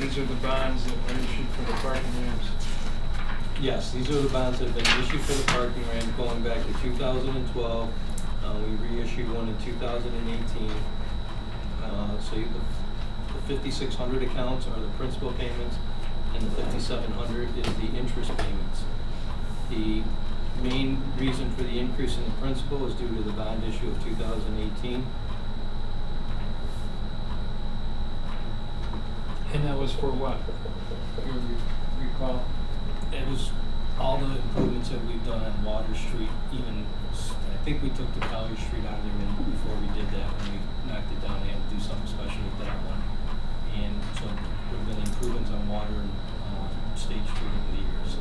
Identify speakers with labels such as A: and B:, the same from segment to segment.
A: these are the bonds that were issued for the parking ramps.
B: Yes, these are the bonds that have been issued for the parking ramp going back to 2012. We reissued one in 2018. So the 5,600 accounts are the principal payments, and the 5,700 is the interest payments. The main reason for the increase in the principal is due to the bond issue of 2018.
A: And that was for what? You recall?
B: It was all the improvements that we've done on Water Street, even, I think we took the College Street out of there before we did that. When we knocked it down, we had to do something special with that one. And so there have been improvements on Water and State Street over the years.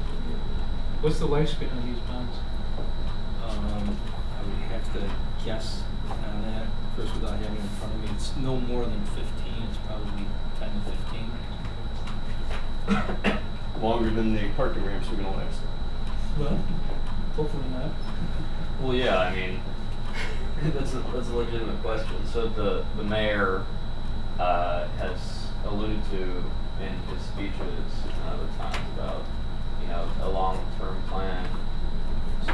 A: What's the lifespan of these bonds?
B: I would have to guess on that, first without having it in front of me. It's no more than 15, it's probably 10 to 15.
C: Longer than the parking ramps are gonna last.
A: Well, hopefully not.
D: Well, yeah, I mean, that's a legitimate question. So the mayor has alluded to in his speeches at times about, you know, a long-term plan to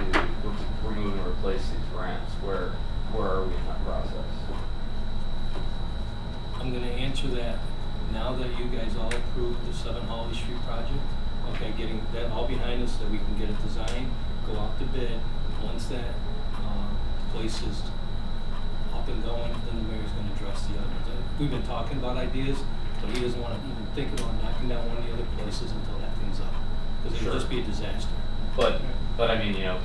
D: remove and replace these ramps. Where are we in that process?
B: I'm gonna answer that now that you guys all approved the 7 Holly Street project. Okay, getting that all behind us so we can get it designed, go out to bid. Once that place is up and going, then the mayor's gonna address the others. We've been talking about ideas, but he doesn't wanna even think about knocking down one of the other places until that thing's up. Because it'll just be a disaster.
D: But I mean, you know,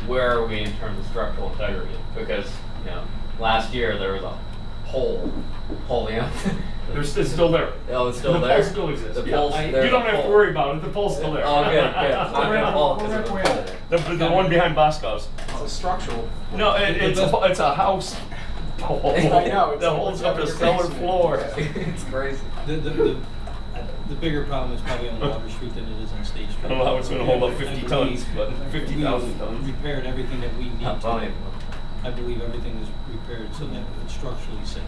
D: where are we in terms of structural integrity? Because, you know, last year there was a hole holding up.
C: It's still there.
D: Oh, it's still
C: The
D: there?
C: pole still exists.
D: The
C: Yeah.
D: pole's
C: You
D: there's
C: don't
D: a
C: have to
D: pole.
C: worry about it. The pole's still there.
D: Oh, good, good. It's not gonna fall 'cause of the pole.
C: The one behind Boscov's.
E: It's a structural.
C: No, it's a house pole
E: I know, it's
C: that holds up the
E: it's
C: cellar
E: basement.
C: floor.
D: It's crazy.
B: The bigger problem is probably on Water Street than it is on State Street.
C: I don't know how it's gonna hold up 50
B: I
C: tons,
B: believe
C: but 50,000 tons.
B: We've repaired everything that we need
D: Not funny.
B: to. I believe everything is repaired so that it's structurally safe,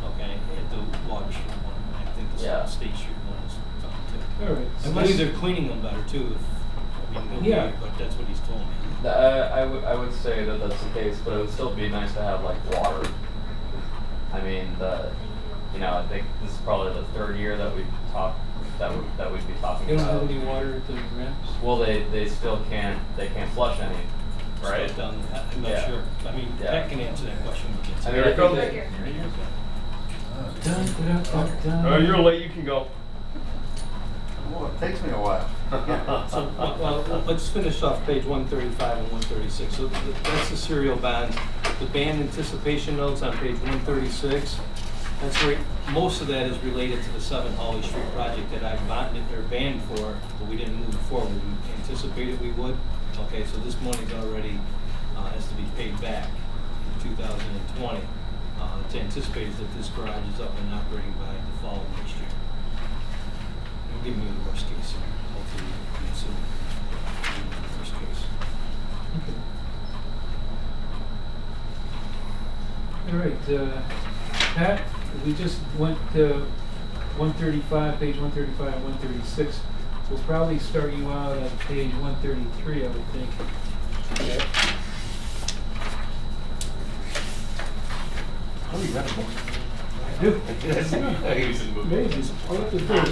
B: okay, at the Water Street one. I think the
D: Yeah.
B: State Street one is fine too.
A: All right.
B: I
A: so
B: believe
A: let's-
B: they're cleaning them better too,
A: Yeah.
B: but that's what he's told me.
D: I would say that that's the case, but it would still be nice to have like water. I mean, you know, I think this is probably the 3rd year that we'd be talking
A: They don't have
D: about.
A: any water at the ramps?
D: Well, they still can't flush any, right?
B: Stuff down there. I'm not
D: Yeah.
B: sure. I mean,
D: Yeah.
B: Pat can answer that question. when he gets
D: I
B: here.
D: mean, I think
E: Right
D: that,
E: here.
A: Dun, dun, dun, dun.
C: Oh, you're late. You can go.
E: Well, it takes me a while.
B: So, well, let's finish off page 135 and 136. So that's the serial bonds. The band anticipation notes on page 136. That's where most of that is related to the 7 Holly Street project that I bonded or banned for, but we didn't move forward. We anticipated we would. Okay, so this money's already has to be paid back in 2020. It's anticipated that this garage is up and operating by the fall of next year. I'm giving you the worst case here. Hopefully you can assume the worst case.
A: All right, Pat, we just went to 135, page 135 and 136. We'll probably start you out at page 133, I would think.
E: Okay.
C: Oh, you got a book.
A: I do.
C: Amazing.
A: I'll let the third.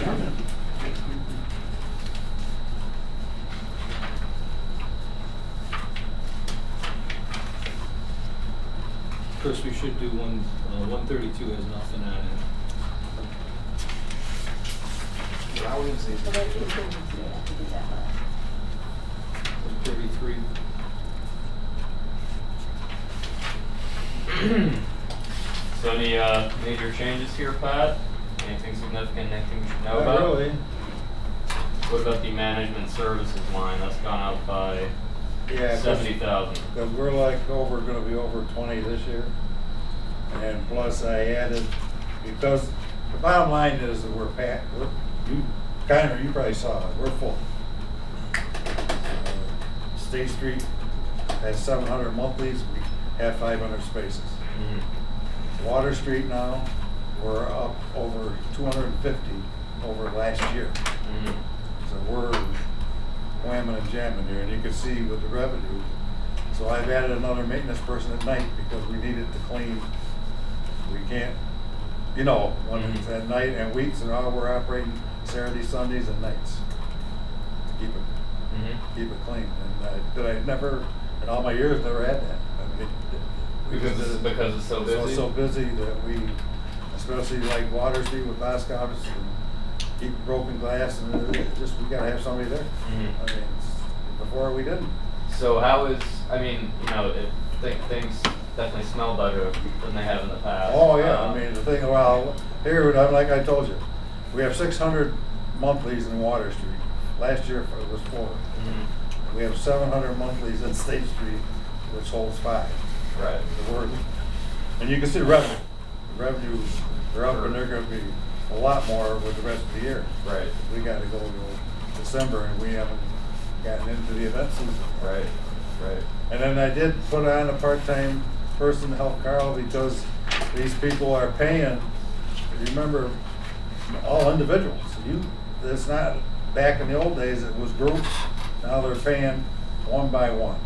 B: First, we should do 132 has nothing on it.
E: Well, I wouldn't say.
F: So there's contingency, I have to do that last.
B: 133.
D: so any major changes here, Pat? Anything significant? Anything we should know
E: Not
D: about?
E: really.
D: What about the management services line? That's gone up by
E: Yeah,
D: 70,000.
G: Because we're like gonna be over 20 this year. And plus I added, because the bottom line is that you probably saw it, we're full. State Street has 700 monthlies, we have 500 spaces.
D: Mm-hmm.
G: Water Street now we're up over 250 over last year.
D: Mhm.
G: So we're whamming and jamming here, and you can see with the revenue. So I've added another maintenance person at night because we needed to clean. We can't, you know, when it's
D: Mhm.
G: at night and weeks, and all we're operating Saturdays, Sundays, and nights to keep it clean. And that I never, in all my years, never had that. I mean, we just did it
D: Because it's so busy?
G: So busy that we, especially like Water Street with Boscov's and keep broken glass, and it just, we gotta have somebody there.
D: Mhm.
G: I mean, before we didn't.
D: So how is, I mean, you know, things definitely smell better than they have in the past.
G: Oh, yeah, I mean, the thing, well, here, like I told you, we have 600 monthlies in Water Street. Last year it was 4.
D: Mhm.
G: We have 700 monthlies in State Street, which holds 5.
D: Right.
G: The word. And you can see the revenue. The revenues are up, and they're gonna be a lot more with the rest of the year.
D: Right.
G: We gotta go to December, and we haven't gotten into the event season.
D: Right. Right.
G: And then I did put on a part-time person to help Carl, because these people are paying, remember, all individuals. It's not, back in the old days, it was groups. Now they're paying one by one.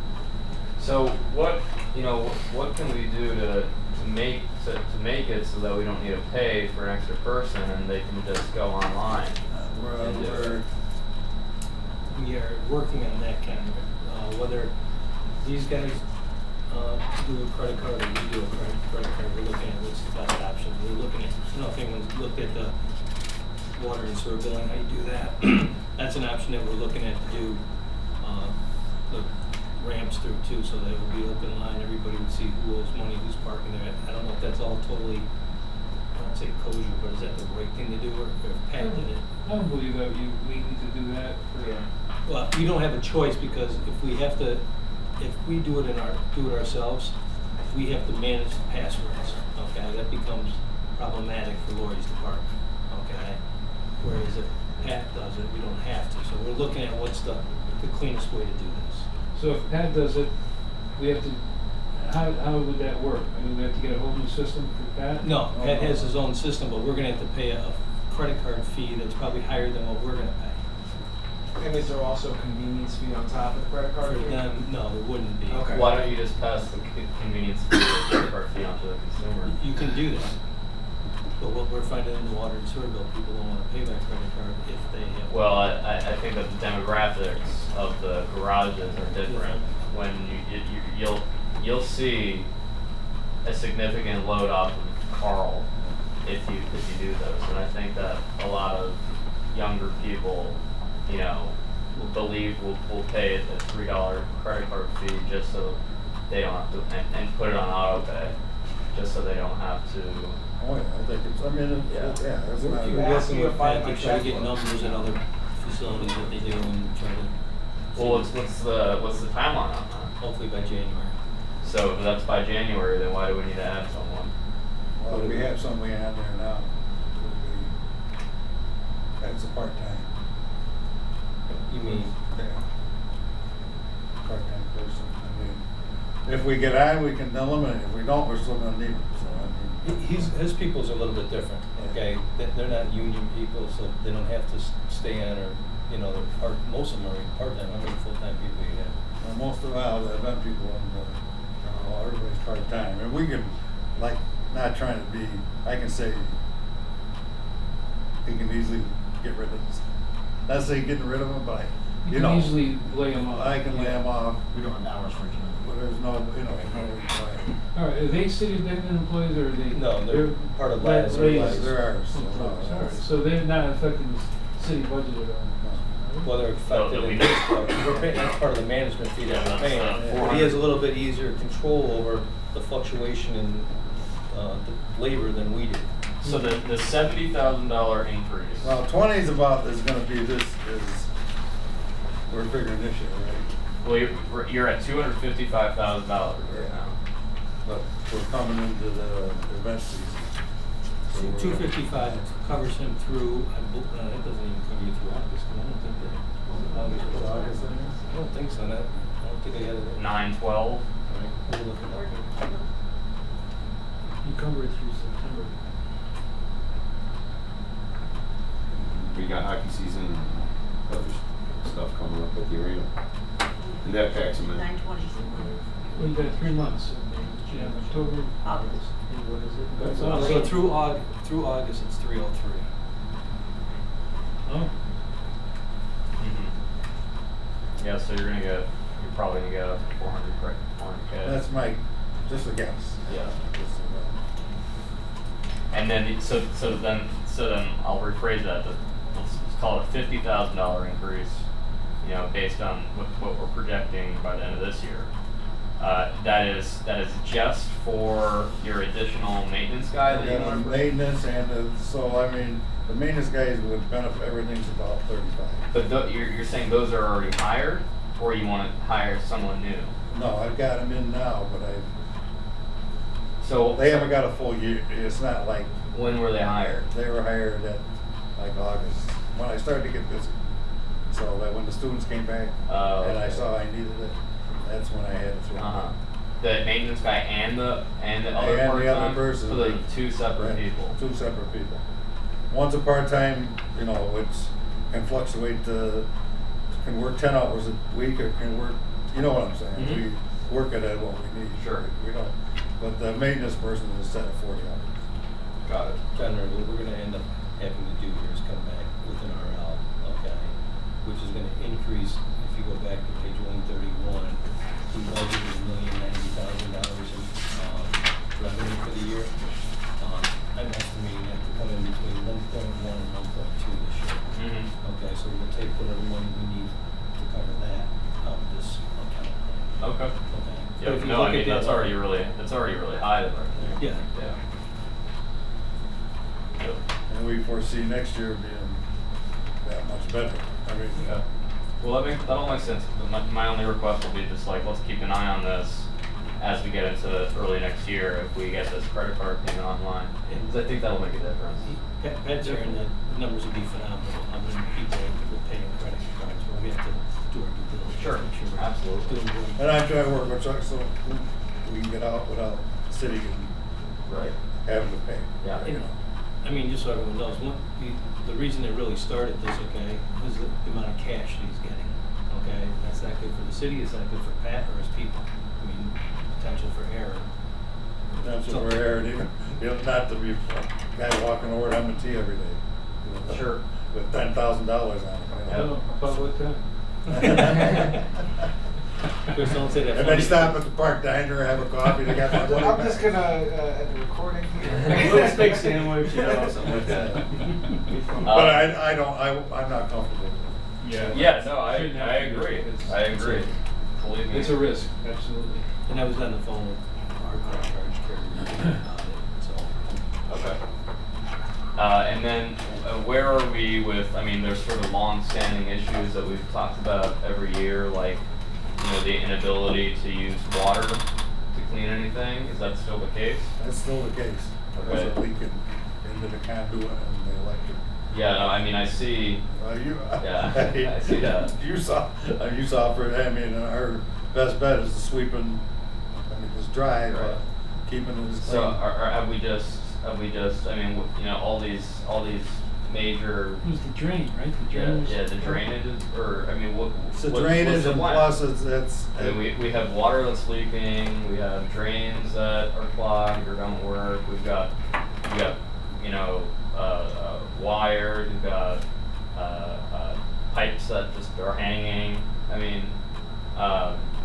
D: So what, you know, what can we do to make it so that we don't need to pay for an extra person and they can just go online?
B: We are working on that kind of, whether these guys do a credit card or we do a credit card, we're looking at what's the best option. We're looking at, I don't know if anyone's looked at the water and sewer billing, how you do that. That's an option that we're looking at to do, the ramps through too, so that it would be open line, everybody would see who owes money, who's parking there. I don't know if that's all totally, I don't say kosher, but is that the right thing to do, or if Pat did it?
A: I don't believe that we need to do that.
B: Well, we don't have a choice, because if we have to, if we do it ourselves, we have to manage the passwords, okay? That becomes problematic for Lori's department, okay? Whereas if Pat does it, we don't have to. So we're looking at what's the cleanest way to do this.
A: So if Pat does it, we have to, how would that work? I mean, we have to get a whole new system for Pat?
B: No, Pat has his own system, but we're gonna have to pay a credit card fee that's probably higher than what we're gonna pay.
H: And is there also a convenience fee on top of the credit card?
B: For them, no, there wouldn't be.
H: Okay.
D: Why don't you just pass the convenience fee or credit card fee onto the consumer?
B: You can do that. But what we're finding in the water and sewer bill, people don't wanna pay by credit card if they have.
D: Well, I think that the demographics of the garages are different. When you'll see a significant load off of Carl if you do those, and I think that a lot of younger people, you know, will pay a $3 credit card fee just so they don't have to, and put it on auto pay, just so they don't have to.
G: Oh, yeah, I think it's, I mean,
D: Yeah.
G: that's not.
B: You're
H: You ask
B: working
H: me
B: with
H: if I
B: Pat to
H: have
B: try to
H: my
B: get
H: checkbook.
B: numbers at other facilities that they do and try to.
D: Well, what's the timeline on that?
B: Hopefully by January.
D: So if that's by January, then why do we need to add someone?
G: Well, we have somebody on there now. That's a part-time.
B: You mean?
G: Yeah. Part-time person. I mean, if we get on, we can eliminate it. If we don't, we're still gonna need them, so I mean.
B: His people's a little bit different, okay? They're not union people, so they don't have to stay on, or, you know, they're most of them are part-time. How many full-time people you have?
G: Well, most of the event people, everybody's part-time, and we can, like, not trying to be, I can say, he can easily get rid of this. Not say getting rid of them, but,
A: You
G: you
A: can
G: know.
A: easily lay them off.
G: I can lay them off,
E: We don't have hours for tonight.
G: but there's no, you know, no requirement.
A: All right, are they city Denton employees or are they?
B: No, they're part of
A: They're
B: Laz.
A: raised.
G: They're ours. so,
A: All right, so they're not affecting the city budget at all?
B: Well, they're affected
D: No,
B: in
D: we-
B: this part. We're paying, that's part of the management fee that we're paying. But he has a little bit easier control over the fluctuation in, the labor than we do.
D: So the $70,000 increase.
G: Well, 20 is gonna be this, we're figuring this year, right?
D: Well, you're at $255,000 right
G: Yeah.
D: now.
G: But we're coming into the event season. So
B: So
G: we're-
B: 255 covers him through, that doesn't even cover you through August, I don't think that.
G: Is August in there?
B: I don't think so, I don't think I had it.
D: 9/12.
B: We'll look it up.
A: You cover it through September.
I: We got hockey season and other stuff coming up at the arena. And that packs them in.
F: 9/20.
A: Well, you got 3 months, you have October.
F: August.
A: And what is it?
B: So
A: August.
B: through August, it's 303.
A: Oh,
D: Yeah, so you're probably gonna get up to 400, correct? 400K.
G: That's just a guess.
D: Yeah.
G: Just a guess.
D: And then, so then I'll rephrase that, let's call it a $50,000 increase, you know, based on what we're projecting by the end of this year. That is just for your additional maintenance guy that you
G: Yeah,
D: want to.
G: maintenance so I mean, the maintenance guys would benefit, everything's about 35.
D: But you're saying those are already hired, or you want to hire someone new?
G: No, I've got them in now, but
D: So
G: they haven't got a full year. It's not like
D: when were they hired?
G: they were hired at like August, when I started to get busy. So that when the students came back
D: Oh,
G: and I
D: okay.
G: saw I needed it, that's when I had to throw it
D: Uh-huh.
G: in.
D: The maintenance guy and the other
G: And the
D: part-time?
G: other person.
D: So like 2 separate
G: Right,
D: people?
G: 2 separate people. One's a part-time, you know, which can fluctuate, can work 10 hours a week or can work, you know what I'm saying?
D: Mhm.
G: We work it at what we need.
D: Sure.
G: We don't, but the maintenance person is set at 40 hours.
D: Got it.
B: Generally, what we're gonna end up having to do here is come back with an RL, okay? Which is gonna increase, if you go back to page 131, we budgeted $1,090,000 in revenue for the year. I'm estimating that to come in between 1.1 and 1.2 this year.
D: Mm-hmm.
B: Okay, so we'll take whatever money we need to cover that out of this account.
D: Okay.
B: Okay. But
D: Yep.
B: if you
D: No,
B: look
D: I mean
B: at
D: that's
B: the-
D: already really high then, right there.
B: Yeah.
D: Yeah. Yep.
G: And we foresee next year being that much better. I mean,
D: Okay. Well, that all makes sense. But my only request will be just like, let's keep an eye on this as we get into early next year if we get this credit card payment online. Because I think that'll make a difference.
B: Pat's here, and the numbers would be phenomenal. How many people would pay credit cards, but we have to do our due diligence.
D: Sure.
B: Make sure we're
D: Absolutely.
B: doing good.
G: and I'm trying to work with Chuck so we can get out without the city
D: Right.
G: having to pay.
D: Yeah.
G: You know.
B: I mean, just so everyone knows, the reason they really started this, okay, is the amount of cash that he's getting. Okay, that's not good for the city. It's not good for Pat or his people. I mean, potential for error.
G: That's what we're here, and even, you know, not to be a guy walking over to M&T every day. You know,
D: Sure.
G: With $10,000 on it. You know.
A: oh, about what time?
B: Chris, don't say that.
G: And then
B: funny.
G: you stop at the park diner, have a coffee, they got my money
H: I'm just
G: back.
H: gonna, at the recording here.
B: Little steak sandwich, you know, something like that.
G: But I'm not comfortable with
D: Yeah. No, I
A: Shouldn't have to be.
D: agree.
A: It's-
D: I agree. Believe me.
A: It's a risk, absolutely.
B: And I was on the phone with our car charge carrier about it, so.
D: Okay. And then where are we with, I mean, there's sort of long-standing issues that we've talked about every year, like, you know, the inability to use water to clean anything. Is that still the case?
G: it. That's still the case. There's a
D: Okay.
G: leak into the conduit and the electric.
D: Yeah, no, I mean, I see, Yeah, I see that.
G: You saw for, I mean, our best bet is to sweep and, I mean, just dry,
D: Right.
G: but keeping it as clean.
D: so have we just, I mean, you know, all these major,
A: It was the drain, right? The
D: yeah,
A: drain was.
D: the drainage, or, I mean,
G: It's the
D: what's
G: drainage
D: the
G: and
D: plan?
G: plus
D: I mean, we have water that's leaking, we have drains that are clogged or don't work, we've got, you know, wires, we've got, pipes that just are hanging. I mean,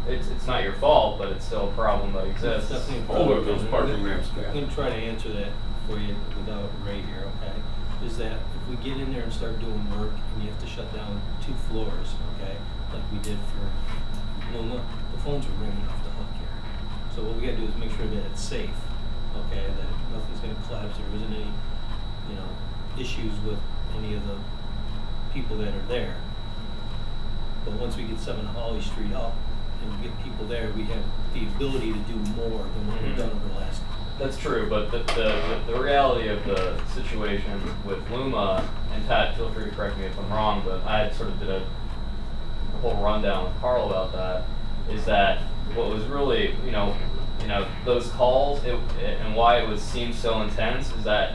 D: it's not your fault, but it's still a problem that exists.
B: It's definitely a
I: All
B: problem.
I: of those parking ramps.
B: I'm gonna try to answer that for you without Ray here, okay? Is that if we get in there and start doing work and you have to shut down 2 floors, okay, like we did for Luma, the phones are ringing off the hook here. So what we gotta do is make sure that it's safe, okay, that nothing's gonna collapse, there isn't any, you know, issues with any of the people that are there. But once we get 7 Holly Street up and we get people there, we have the ability to do more than what we've done over the last.
D: That's true, but the reality of the situation with Luma, and Pat, feel free to correct me if I'm wrong, but I had sort of did a whole rundown with Carl about that, is that what was really, those calls, and why it seemed so intense is that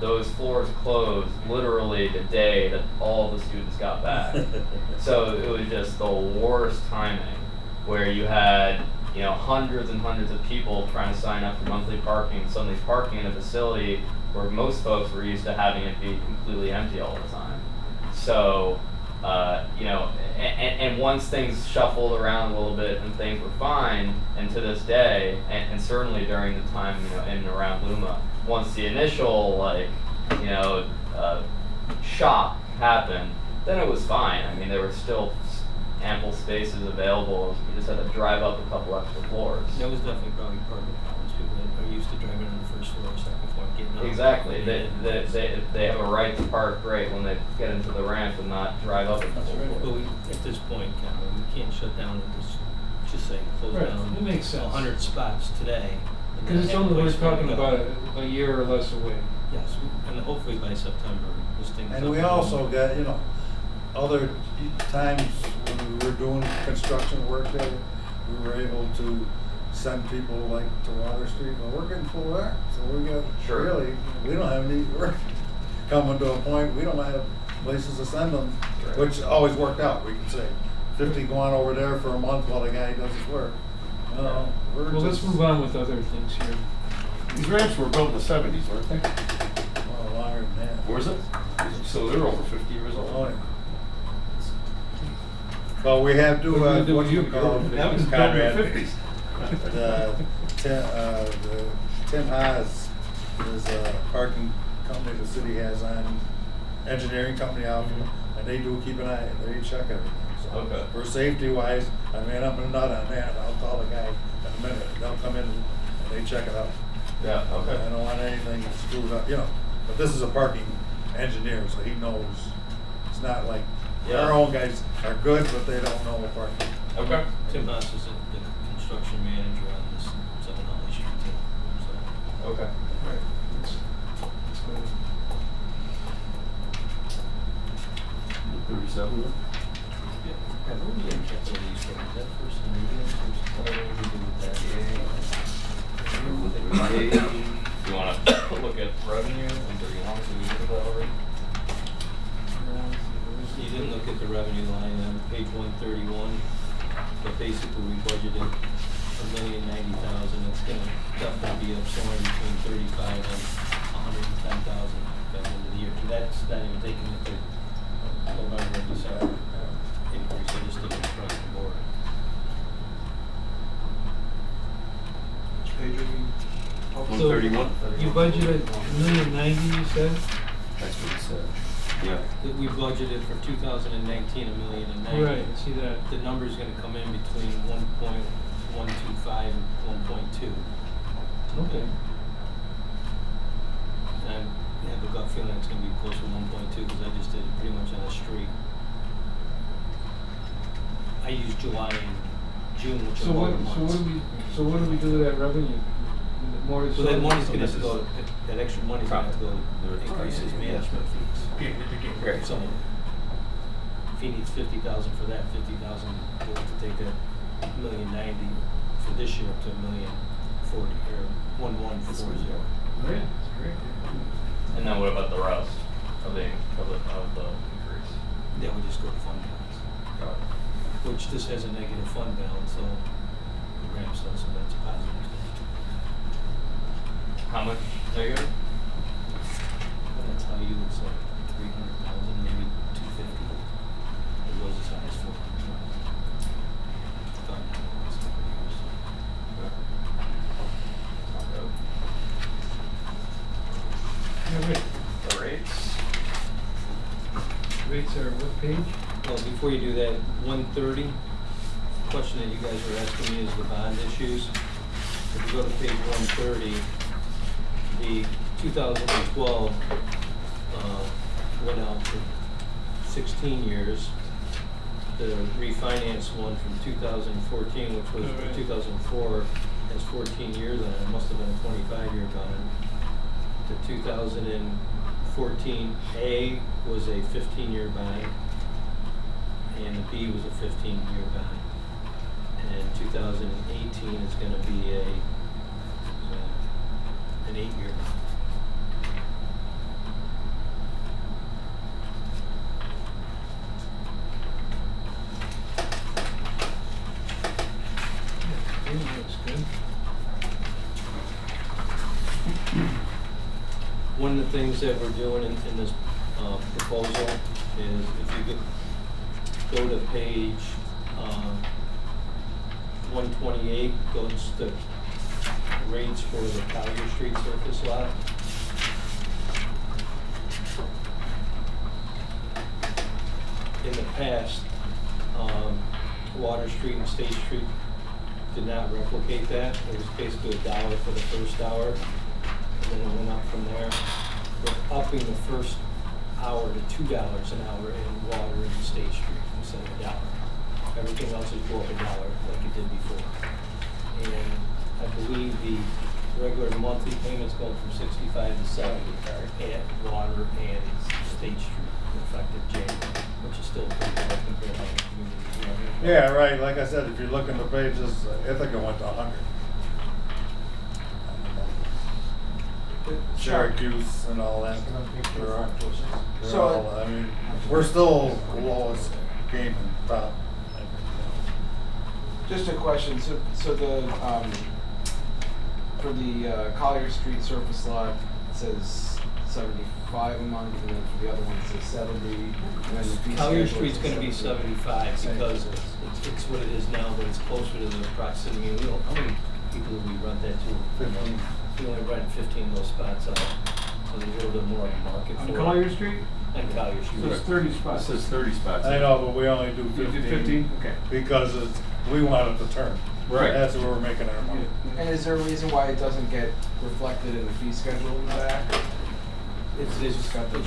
D: those floors closed literally the day that all the students got back. So it was just the worst timing, where you had, you know, hundreds and hundreds of people trying to sign up for monthly parking, suddenly parking in a facility where most folks were used to having it be completely empty all the time. So, you know, and once things shuffled around a little bit and things were fine, and to this day, and certainly during the time, you know, in and around Luma, once the initial, like, you know, shock happened, then it was fine. I mean, there were still ample spaces available. You just had to drive up a couple extra floors.
B: That was definitely probably part of the problem. People that are used to driving on the first floor or second floor, getting up.
D: Exactly. They have a right to park right when they get into the ramp and not drive up a couple
A: right.
B: But
D: floors.
B: at this point, Kevin, we can't shut down and just say close
A: Right.
B: down
A: It makes sense.
B: 100 spots today. and
A: Because it's
B: have a
A: only, we're
B: place for them
A: talking
B: to go.
A: about a year or less away.
B: Yes, and hopefully by September, this thing's
G: And
B: up
G: we
B: and
G: also
B: running.
G: got, you know, other times when we were doing construction work there, we were able to send people like to Water Street, well, we're getting full there, so we got,
D: Sure.
G: really, we don't have any, we're coming to a point, we don't have places to send them,
D: Right.
G: which always worked out, we could say, 50 going over there for a month while the guy does his work. No, we're
A: Well, let's
G: just,
A: move on with other things here.
I: These ramps were built in the 70s, weren't they?
G: well, longer than that.
I: Or is it? So they're over 50 years old.
G: Oh, yeah. Well, we have to,
A: What do you
G: what
A: do?
G: you call it,
I: That was built in
G: Conrad.
I: the 50s.
G: The Tim Haas is a parking company the city has on, engineering company out, and they do keep an eye, they check everything. So
D: Okay.
G: for safety wise, I mean, I'm not on that, I'll call the guy in a minute, they'll come in and they check it out.
D: Yeah, okay.
G: I don't want anything screwed up, you know, but this is a parking engineer, so he knows, it's not like,
D: Yeah.
G: our own guys are good, but they don't know parking.
D: Okay.
B: Tim Haas is the construction manager on this 7 Holly Street too. So.
D: Okay.
A: Right. Let's go ahead.
I: 37, then?
B: Yeah. Have we been capital these for, is that first and medium, what do we do with that?
D: You want to look at revenue, and do you want to look at that already?
B: You didn't look at the revenue line on page 131, but basically we budgeted $1,090,000. It's gonna definitely be up somewhere between 35 and 110,000 by the end of the year. And that's not even taking into November and December increase, I just did it across the board.
H: Which page are we? Oh,
I: 131.
A: You budgeted $1,090,000, you said?
I: That's what it said. Yeah.
B: That we budgeted for 2019 $1,090,000.
A: Right, I see that.
B: The number's gonna come in between 1.125 and 1.2.
A: Okay.
B: And I have a gut feeling it's gonna be closer to 1.2 because I just did it pretty much on the street. I used July and June, which
A: So
B: are
A: what,
B: longer months.
A: so what do we do with that revenue? More
B: So that money's gonna have
I: this
B: to go,
I: is-
B: that extra money's gonna have to go to increase his management fees.
I: Great.
B: So if he needs 50,000 for that, 50,000, we'll have to take that 1,090,000 for this year up to 1,040,000 or 1,140.
A: Great, that's great.
D: And then what about the rest of the increase?
B: That would just go to fund balance,
D: Got it.
B: which this has a negative fund balance, so the ramp says, so that's a positive.
D: How much negative?
B: And that's how you would say 300,000, maybe 250. It goes as high as 400. Fund balance over years.
D: Not good.
A: Yeah, right.
D: The rates?
A: Rates are what page?
B: Well, before you do that, 130, question that you guys were asking me is the bond issues. If you go to page 130, the 2012 went out for 16 years. The refinance one from 2014, which was
A: Alright.
B: 2004, has 14 years on it. It must have been a 25-year bond. The 2014A was a 15-year bond, and the B was a 15-year bond. And 2018 is going to be an 8-year bond. one of the things that we're doing in this proposal is if you go to page 128, goes to rates for the Collier Street surface lot. In the past, Water Street and State Street did not replicate that. It was basically $1 for the first hour, and then it went up from there. We're upping the first hour to $2 an hour in Water and State Street instead of $1. Everything else is go up $1 like it did before. And I believe the regular monthly payments going from 65 to 70 are at Water and State Street, effective January, which is still pretty high compared to other communities.
G: Yeah, right, like I said, if you look in the pages, Ithaca went to 100. Syracuse and all that. They're
H: So-
G: all, I mean, we're still lowest game in top.
H: Just a question, so the, for the Collier Street surface lot, it says 75 a month, and then for the other one, it says 70, and then the fee
B: Collier
H: schedule
B: Street's
H: is
B: gonna be 75 because it's what it is now, but it's closer to the proximity. We don't, how many people do we rent that to?
G: 15.
B: We only rent 15 of those spots out, so there's a little bit more of a market for
A: On
B: it.
A: Collier Street?
B: And Collier Street.
A: So it's 30
I: It
A: spots.
I: says 30 spots.
G: I know, but we only do
A: You
G: 15.
A: did 15? Okay.
G: Because it's, we want it to turn.
I: Right.
G: That's where we're making our money.
H: And is there a reason why it doesn't get reflected in the fee schedule in the back?
B: It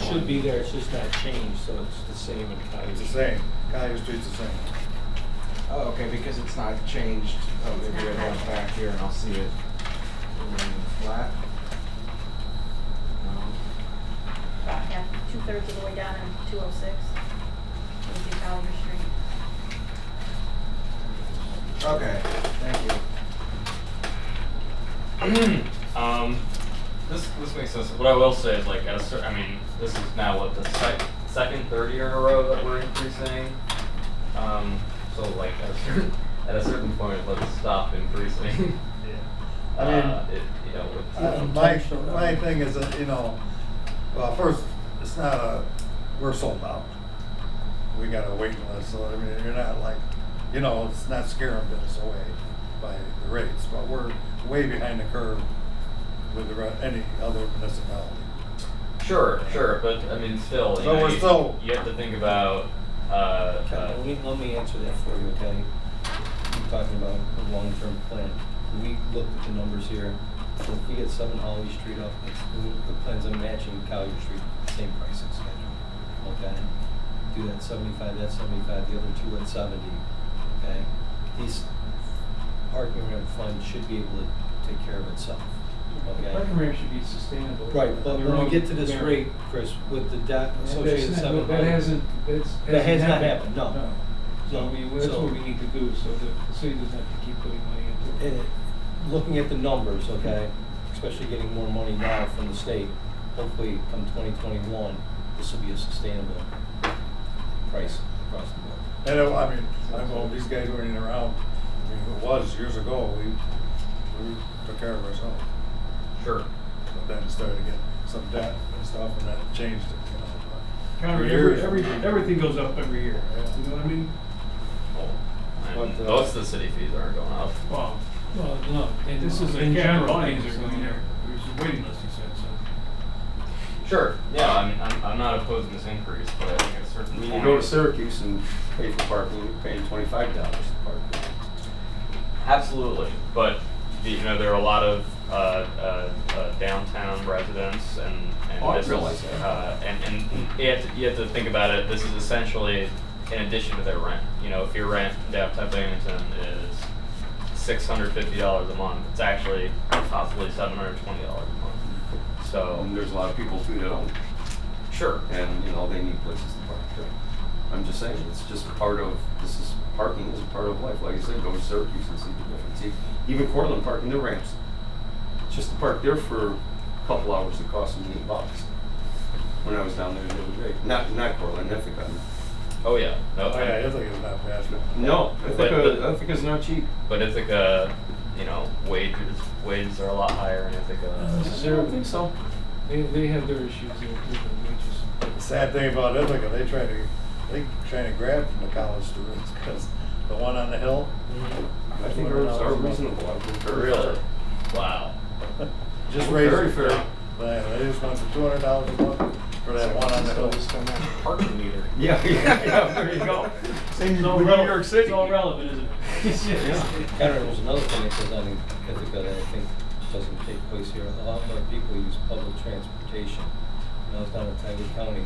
B: should be there, it's just not changed, so it's the same in Collier
G: It's the
B: Street.
G: same. Collier Street's the same.
H: Oh, okay, because it's not changed. Oh, maybe I have it back here and I'll see it flat. No.
F: About half, 2/3 of the way down in 206. Would be Collier Street.
H: Okay, thank you.
D: This makes sense. What I will say is like at a certain, I mean, this is now what the second third year in a row that we're increasing. So like at a certain point, let's stop increasing.
G: I mean,
D: you know, with,
G: my thing is that, you know, well, first, it's not a, we're sold out. We got a waiting list, so I mean, you're not like, you know, it's not scaring us away by the rates, but we're way behind the curve with any other municipality.
D: sure, but I mean, still, you
G: So
D: know,
G: we're still-
D: you have to think about.
B: Okay, let me answer that for you, okay? You're talking about a long-term plan. We looked at the numbers here. So if we get 7 Holly Street up, the plans on matching Collier Street, same pricing schedule, okay? Do that 75, that's 75, the other two at 70, okay? These parking ramp fund should be able to take care of itself, okay?
A: Parking ramp should be sustainable.
B: Right, but
A: Your
B: when we
A: own
B: get to this
A: merit.
B: rate, Chris, with the debt
A: That's
B: associated
A: not-
B: 7
A: That hasn't
B: That has not happened, no.
A: So I mean, that's
B: So-
A: what we need to do, so the city doesn't have to keep putting money into it.
B: Looking at the numbers, okay, especially getting more money now from the state, hopefully come 2021, this will be a sustainable price across the board.
G: And I mean, I know these guys weren't even around, I mean, it was years ago, we took care of ourselves.
D: Sure.
G: But then it started to get some debt and stuff, and that changed it, you know. but
A: Conrad,
G: for years,
A: everything goes up every year, you know what I mean?
D: And
G: But,
D: most of the city fees aren't going up.
A: Well, no, and this is in general, things are going there, there's a waiting list, he said, so.
D: Sure. Yeah. I mean, I'm not opposing this increase, but I think at a certain
I: I mean,
D: point.
I: you go to Syracuse and pay for parking, you're paying $25 to park.
D: Absolutely, but you know there are a lot of downtown residents and
I: Oh, I
D: this
I: realize
D: is,
I: that.
D: and you have to think about it. This is essentially in addition to their rent. You know, if your rent in downtown Binghamton is $650 a month, it's actually possibly $720 a month. So
I: And there's a lot of people too that don't,
D: sure,
I: and you know, they need places to park too. I'm just saying, it's just part of, parking is a part of life. Like I said, go to Syracuse and see the difference. Even Cortland parking their ramps. Just to park there for a couple hours, it cost me $8. When I was down there the other day. Not Cortland, Ithaca.
D: oh yeah, no,
G: Oh, yeah, Ithaca is not bad.
I: No,
D: But-
I: Ithaca's not cheap.
D: but Ithaca, you know, wages are a lot higher in Ithaca.
I: I don't think so.
A: They have their issues there too, but we just.
G: The sad thing about Ithaca, they trying to grab from the college students, because the one on the hill.
I: I think ours are reasonable. I think very
D: Really?
I: fair.
D: Wow.
G: Just
I: Very
G: raised it.
I: fair.
G: They just went for $200 a month for that one on the hill.
H: Just on that parking meter.
I: Yeah, there you go. Same
C: It's
I: with
C: all
I: New
C: relevant.
I: York City.
C: It's all relevant, isn't it?
B: Karen, there's another thing that goes on in Ithaca that I think doesn't take place here. A lot more people use public transportation. When I was down in Tioga County,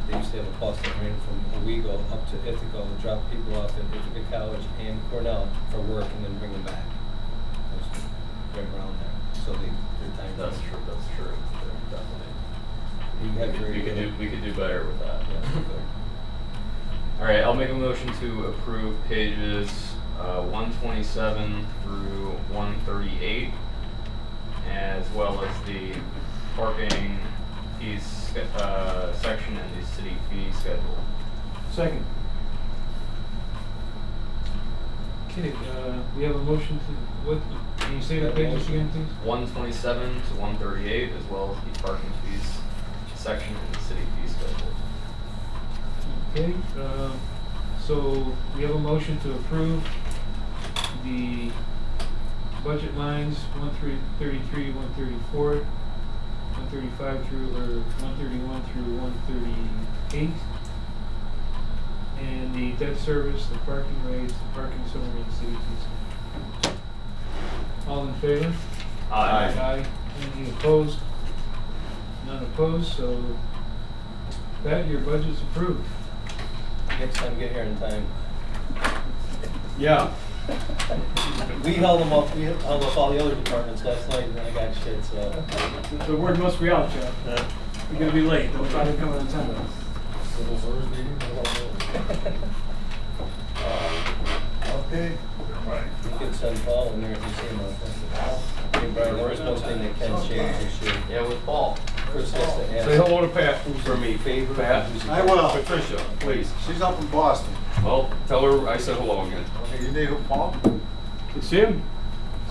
B: they used to have a bus that ran from Owego up to Ithaca and drop people off at Ithaca College and Cornell for work and then bring them back. Just right around there. So their time.
D: That's true, definitely.
B: You have your.
D: We could do better with that.
B: Yeah, okay.
D: All right, I'll make a motion to approve pages 127 through 138, as well as the parking fees section and the city fee schedule.
A: Second. Okay, we have a motion to, what, can you say the pages again, please?
D: 127 to 138, as well as the parking fees section and the city fee schedule.
A: Okay, so we have a motion to approve the budget lines 133, 134, 135 through, or 131 through 138, and the debt service, the parking rates, the parking summary, and city fees. All in favor?
D: Aye.
A: Aye. Any opposed? None opposed, so that, your budget's approved.
B: Next time, get here in time.
I: Yeah.
B: We held them up, we held up all the other departments last night and I got shit, so.
C: The word must be out, Jeff. We're gonna be late. Don't try to come on time.
G: Okay.
B: You can send Paul in there if you see him out there. Hey Brian, there is one thing that can change this year.
D: Yeah, with Paul.
B: Chris has to ask.
I: Say hello to Pat for me.
B: Favor.
I: Pat.
E: I will.
I: Patricia, please.
E: She's up in Boston.
I: Well, tell her I said hello again.
E: Okay, you need who, Paul?
C: It's him.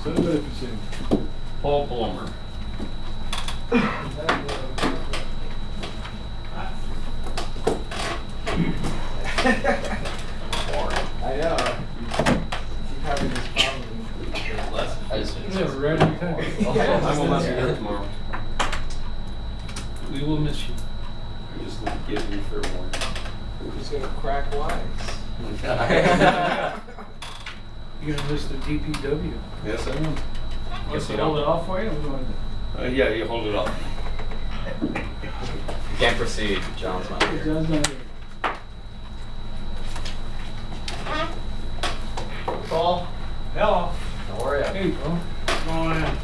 C: Send him if it's him.
I: Paul Plummer.
H: I know. Keep having this problem.
A: Yeah, we're right on time.
I: I will not be there tomorrow.
A: We will miss you.
I: I just need to give you fair warning.
H: Who's gonna crack wise?
A: You're gonna miss the DPW.
I: Yes, I am.
C: Guess I hold it off for you. What do I do?
I: Yeah, you hold it up.
D: You can't proceed, John's not here.
C: John's not here.
D: Paul,
C: Hello.
D: how are ya?
A: Hey, Paul.
C: Come on in.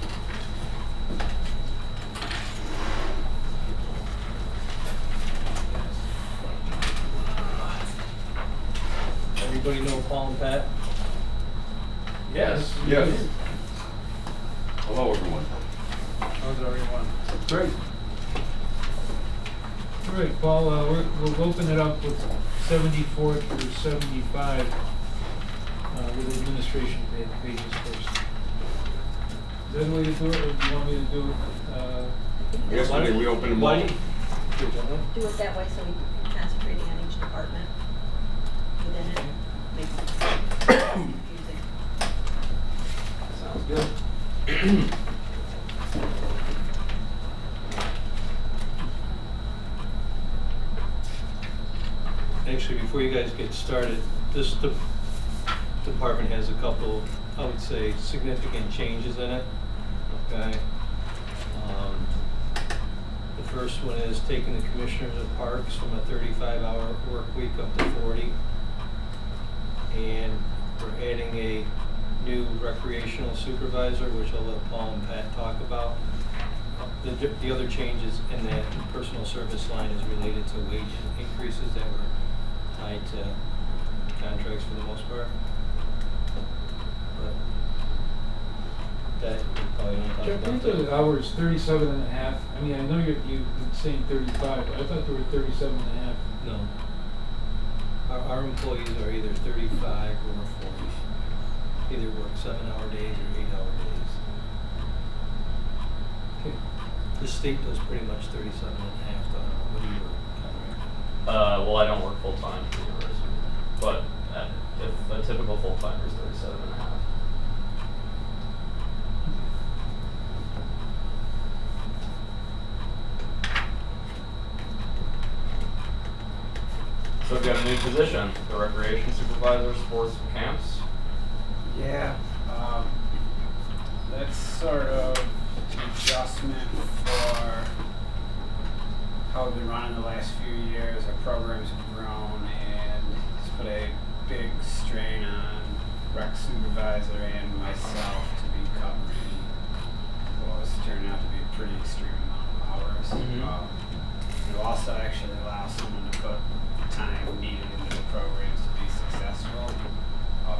B: Everybody know Paul and Pat?
D: Yes.
I: Yes. Hello, everyone.
A: How's everyone? Great. All right, Paul, we'll open it up with 74 through 75 with administration pages first. Is that the way to do it, or do you want me to do it?
I: Yes, we open them
B: Why
I: all.
B: do you-
F: Do it that way so we can concentrating on each department within it. Makes it less confusing.
D: Sounds good.
B: Actually, before you guys get started, this department has a couple, I would say, significant changes in it, okay? The first one is taking the commissioners of parks from a 35-hour work week up to 40. And we're adding a new recreational supervisor, which I'll let Paul and Pat talk about. The other changes in that personal service line is related to wage increases that were tied to contracts for the most part. But that you probably don't talk
A: Jeff,
B: about.
A: aren't the hours 37 and a half? I mean, I know you've been saying 35, but I thought they were 37 and a half.
B: No. Our employees are either 35 or 40. Either work 7-hour days or 8-hour days.
A: Okay.
B: The state does pretty much 37 and a half, what do you work?
D: Well, I don't work full-time for the university, but if a typical full-timer is 37 and a half. So we've got a new position, the recreation supervisor, sports camps.
J: Yeah, that's sort of an adjustment for how we've been running the last few years. Our programs have grown and it's put a big strain on rec supervisor and myself to be covering what was turning out to be a pretty extreme amount of hours.
B: Mhm.
J: It also actually allows someone to put time needed into the programs to be successful.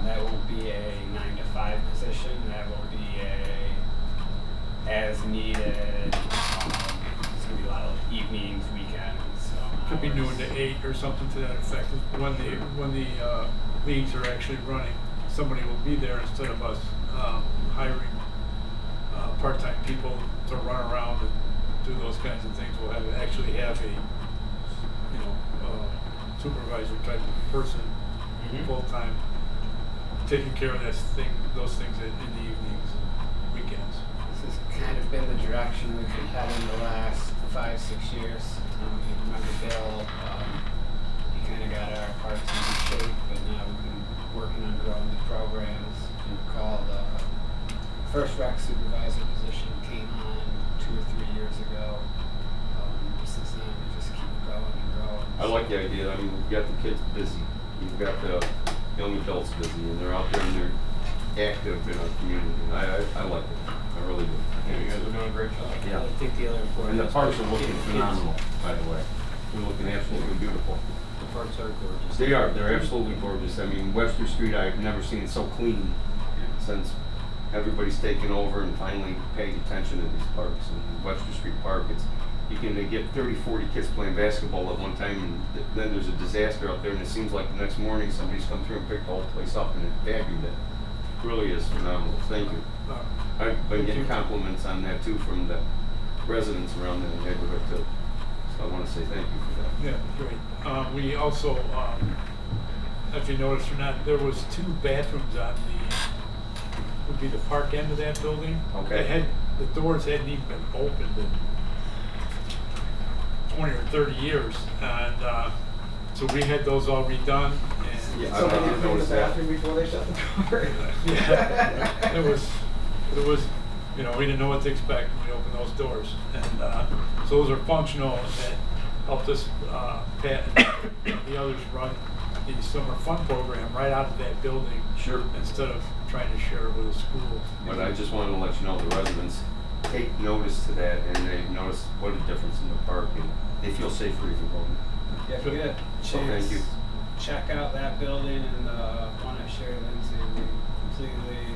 J: That won't be a 9 to 5 position. That will be a as needed. It's gonna be a lot of evenings, weekends.
C: Could be
J: hours.
C: noon to 8 or something to that effect. When the leagues are actually running, somebody will be there instead of us hiring part-time people to run around and do those kinds of things. We'll actually have a supervisor type of person full-time taking care of those things in the evenings and weekends.
J: This has kind of been the direction we've been heading the last 5-6 years. You remember Bill, he kind of got our parts in good shape, but now we've been working on growing the programs. If you recall, the first rec supervisor position came on 2 or 3 years ago. Since then, we just keep growing and growing.
I: I like the idea. I mean, we've got the kids busy. You've got the young adults busy, and they're out there and they're active in our community. I like it. I really do.
D: Yeah, you guys are doing a great job.
I: Yeah.
B: I think the other important.
I: And the parks are
B: aspect
I: looking
B: is kids.
I: phenomenal, by the way. They're looking absolutely beautiful.
B: The parks are gorgeous.
I: They are. They're absolutely gorgeous. I mean, Webster Street, I've never seen it so clean since everybody's taken over and finally paying attention to these parks. And Webster Street Park, you can get 30, 40 kids playing basketball at one time, and then there's a disaster out there, and it seems like the next morning somebody's come through and picked the whole place up and vacuumed it. It really is phenomenal. Thank you. I've been getting compliments on that too from the residents around the neighborhood too. So I want to say thank you for that.
C: Yeah, great. We also, if you noticed or not, there was 2 bathrooms on would be the park end of that building.
I: Okay.
C: The doors hadn't even been opened in 20 or 30 years, and so we had those all redone. And
I: Yeah,
H: So
I: I
H: they need to clean the
I: noticed that.
H: bathroom before they shut the door?
C: yeah, it was, we didn't know what to expect when we opened those doors, and so those are functional, and that helped us, Pat and the others run the summer fun program right out of that building.
I: Sure.
C: Instead of trying to share it with a school.
I: But I just wanted to let you know the residents take notice to that, and they notice what a difference in the park, and they feel safer even going.
J: Yeah, if you get a
I: So
J: chance,
I: thank you.
J: check out that building and the one at Sherry Lindsay. We completely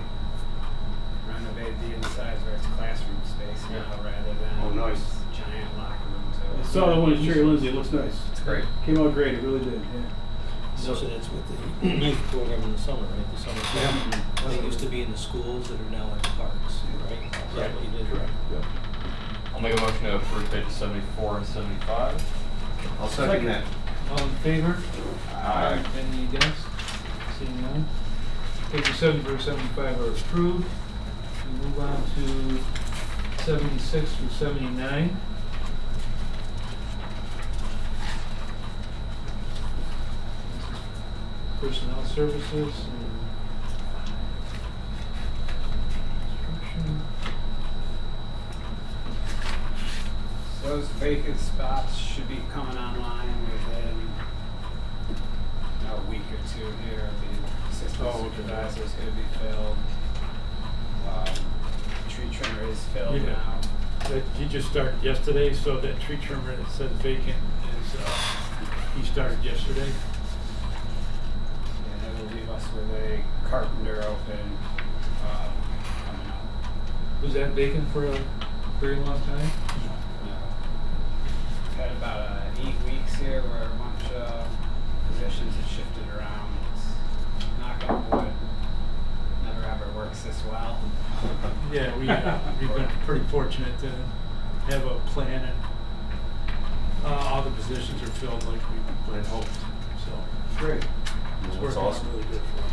J: renovate the insides where it's classroom space now rather than
I: Oh, nice.
J: giant locker room.
C: I
J: So
C: saw the one at Sherry Lindsay, it looks nice.
D: It's great.
C: Came out great, it really did, yeah.
B: Most of that's with the youth program in the summer, right? The summer camp. They used to be in the schools that are now at the parks, right? Is that what you did?
D: Correct. I'll make a motion to approve pages 74 and 75.
I: I'll second that.
A: All in favor?
I: Aye.
A: Any against? Seeing none. Pages 74 and 75 are approved. We move on to 76 through 79. Personnel services and instruction.
J: those vacant spots should be coming online within a week or 2 here. The assistant supervisor is going to be filled. Tree trimmer is filled
C: Yeah.
J: now.
C: He just started yesterday, so that tree trimmer that says vacant is, he started yesterday.
J: And that will leave us with a carpenter open coming up.
A: Was that vacant for a very long time?
J: We've had about 8 weeks here where a bunch of positions have shifted around. It's knock on wood, never ever works this well.
C: Yeah, we've been pretty fortunate to have a plan, and all the positions are filled like we had hoped, so
H: Great.
C: it's
I: That's
C: working out
I: awesome.
C: really good for us.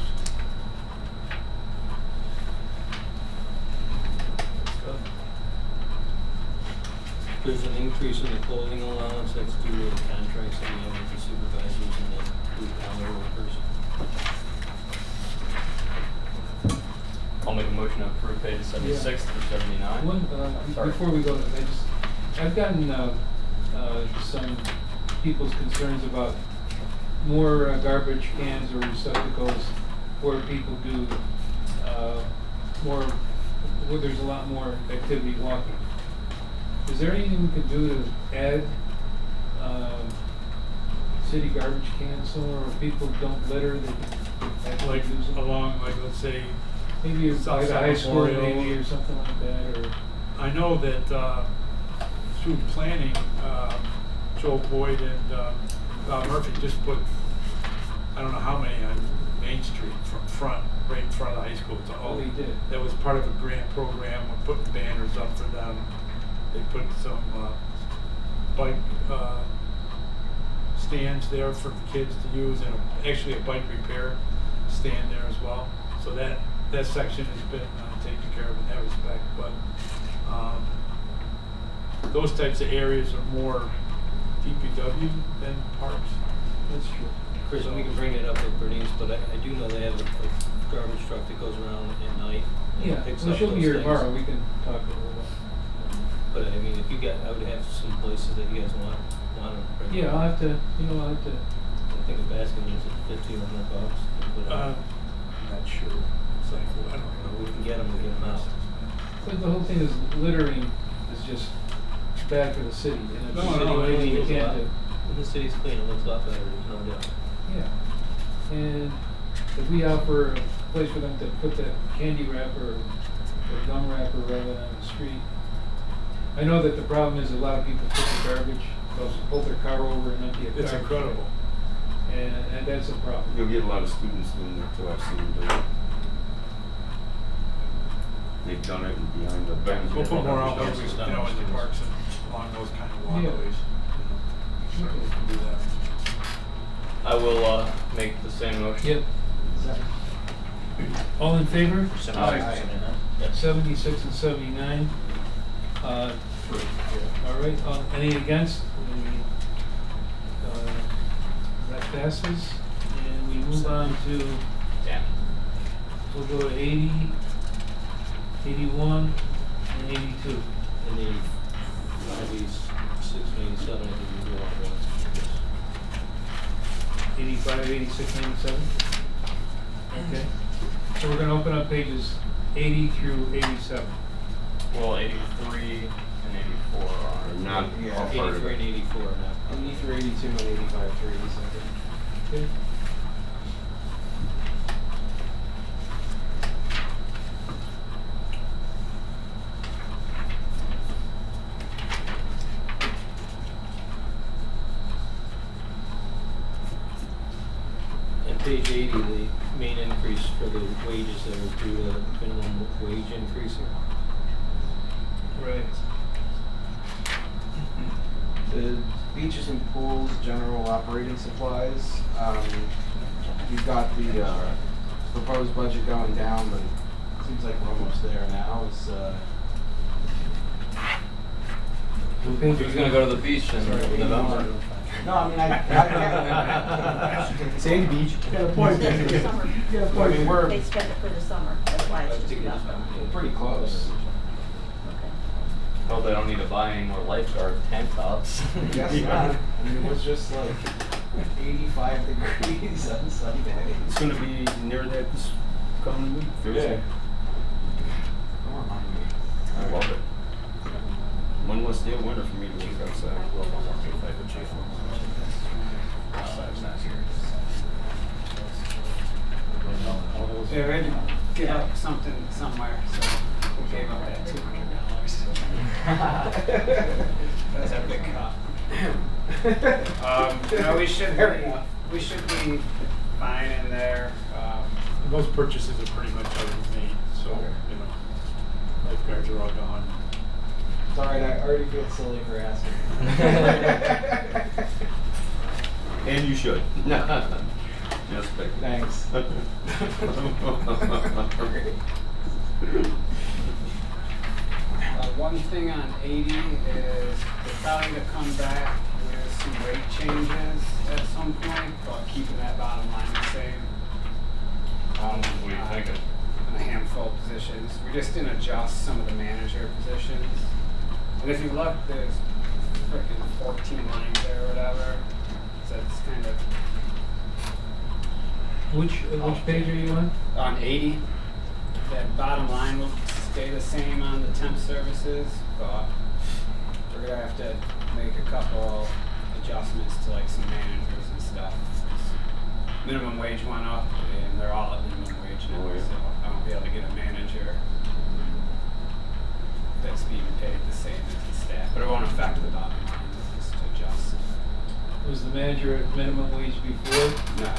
B: There's an increase in the clothing allowance, that's due to the contracts that we have with the supervisors and the blue-collar workers.
D: I'll make a motion to approve pages 76 through 79.
A: One,
D: Sorry.
A: before we go, I've gotten, some people's concerns about more garbage cans or receptacles where people do, where there's a lot more activity walking. Is there anything we could do to add, city garbage cans somewhere where people don't litter, they can actually
C: Like
A: use them?
C: along, like, let's say,
A: Maybe by the
C: Southside
A: high school
C: Memorial.
A: maybe or something like that, or,
C: I know that through planning, Joe Boyd and Bob Murphy just put, I don't know how many on Main Street from front, right in front of the high school. It's all-
A: Oh, they did.
C: That was part of a grant program. We're putting banners up for them. They put some bike stands there for the kids to use, and actually a bike repair stand there as well. So that section has been taken care of in that respect. But those types of areas are more DPW than parks.
A: that's true.
B: Chris, we can bring it up with Bernice, but I do know they have a garbage truck that goes around at night
A: Yeah,
B: and picks
A: well,
B: up
A: she'll
B: those
A: be here
B: things.
A: tomorrow, we can talk a little bit.
B: But I mean, if you got, I would have some places that you guys want to bring.
A: Yeah, I'll have to,
B: I think a basket is at $50 or $100 to put out.
C: I'm not sure. It's like, I don't know.
B: We can get them, we get them out.
A: But the whole thing is littering is just bad for the city, and if
C: No,
A: the city
C: no,
A: anything you
B: Looks a
A: can't
B: lot-
A: do.
B: When the city's clean, it looks a lot better, there's no doubt.
A: Yeah, and if we offer a place for them to put that candy wrapper or gum wrapper rather than on the street. I know that the problem is a lot of people put their garbage, they'll pull their car over and empty a garbage.
C: It's incredible.
A: And that's a problem.
I: You'll get a lot of students doing that too. I've seen them do it. They've done it behind the bench.
C: We'll put more
B: Garbage
C: outlets,
B: dumpsters
C: in
B: down
C: the
B: the
C: parks and along those kind of
A: Yeah.
C: walkways. Certainly can do that.
D: I will make the same motion.
A: Yep. All in favor?
D: 76, 79. Yep.
A: 76 and 79. All right, any against? That passes. And we move on to,
D: Yeah.
A: we'll go to 80, 81, and 82.
B: And the 96 and 87, I think we do all at once.
A: 85, 86, 87? Okay. So we're going to open up pages 80 through 87.
D: Well, 83 and 84 are
I: Not
H: Yeah.
I: all part of
B: 83 and
I: it.
B: 84 now.
H: 83, 82, and 85, 3,
A: Okay.
B: And page 80, the main increase for the wages there is due to the minimum wage increase here.
A: Right.
H: The beaches and pools, general operating supplies, you've got the proposed budget going down, but it seems like we're almost there now. It's,
D: Who's gonna go to the beach in November?
H: no, I mean, I Sandy Beach. Got a point.
F: It's in the summer.
H: I mean, we're
F: They spend it for the summer, that's why it's just about.
H: pretty close.
F: Okay.
D: Hope they don't need to buy any more lifeguard tank tops.
H: I guess not. I mean, it was just like 85 degrees on Sunday.
I: It's gonna be near that this coming week, Thursday.
H: Don't remind me.
I: I love it. One less day of winter for me to work outside.
J: Yeah, we had to give up something somewhere, so we gave up that $200. That's a big cut. No, we should be fine in there.
C: Those purchases are pretty much already made, so, lifeguards are all gone.
H: Sorry, I already feel silly for asking.
I: And you should. Just pick.
H: Thanks.
J: One thing on 80 is they're probably gonna come back with some rate changes at some point, but keeping that bottom line the same.
D: What are you thinking?
J: On a handful of positions. We just didn't adjust some of the manager positions. And if you look, there's frickin' 14 lines there or whatever. So it's kind of
A: Which page are you on?
J: on 80. That bottom line will stay the same on the temp services, but we're gonna have to make a couple adjustments to like some managers and stuff. Minimum wage went up, and they're all at minimum wage now,
I: Oh, yeah.
J: so I won't be able to get a manager that's being paid the same as the staff, but it won't affect the bottom line, it's just adjust.
A: Was the manager at minimum wage before?
J: No.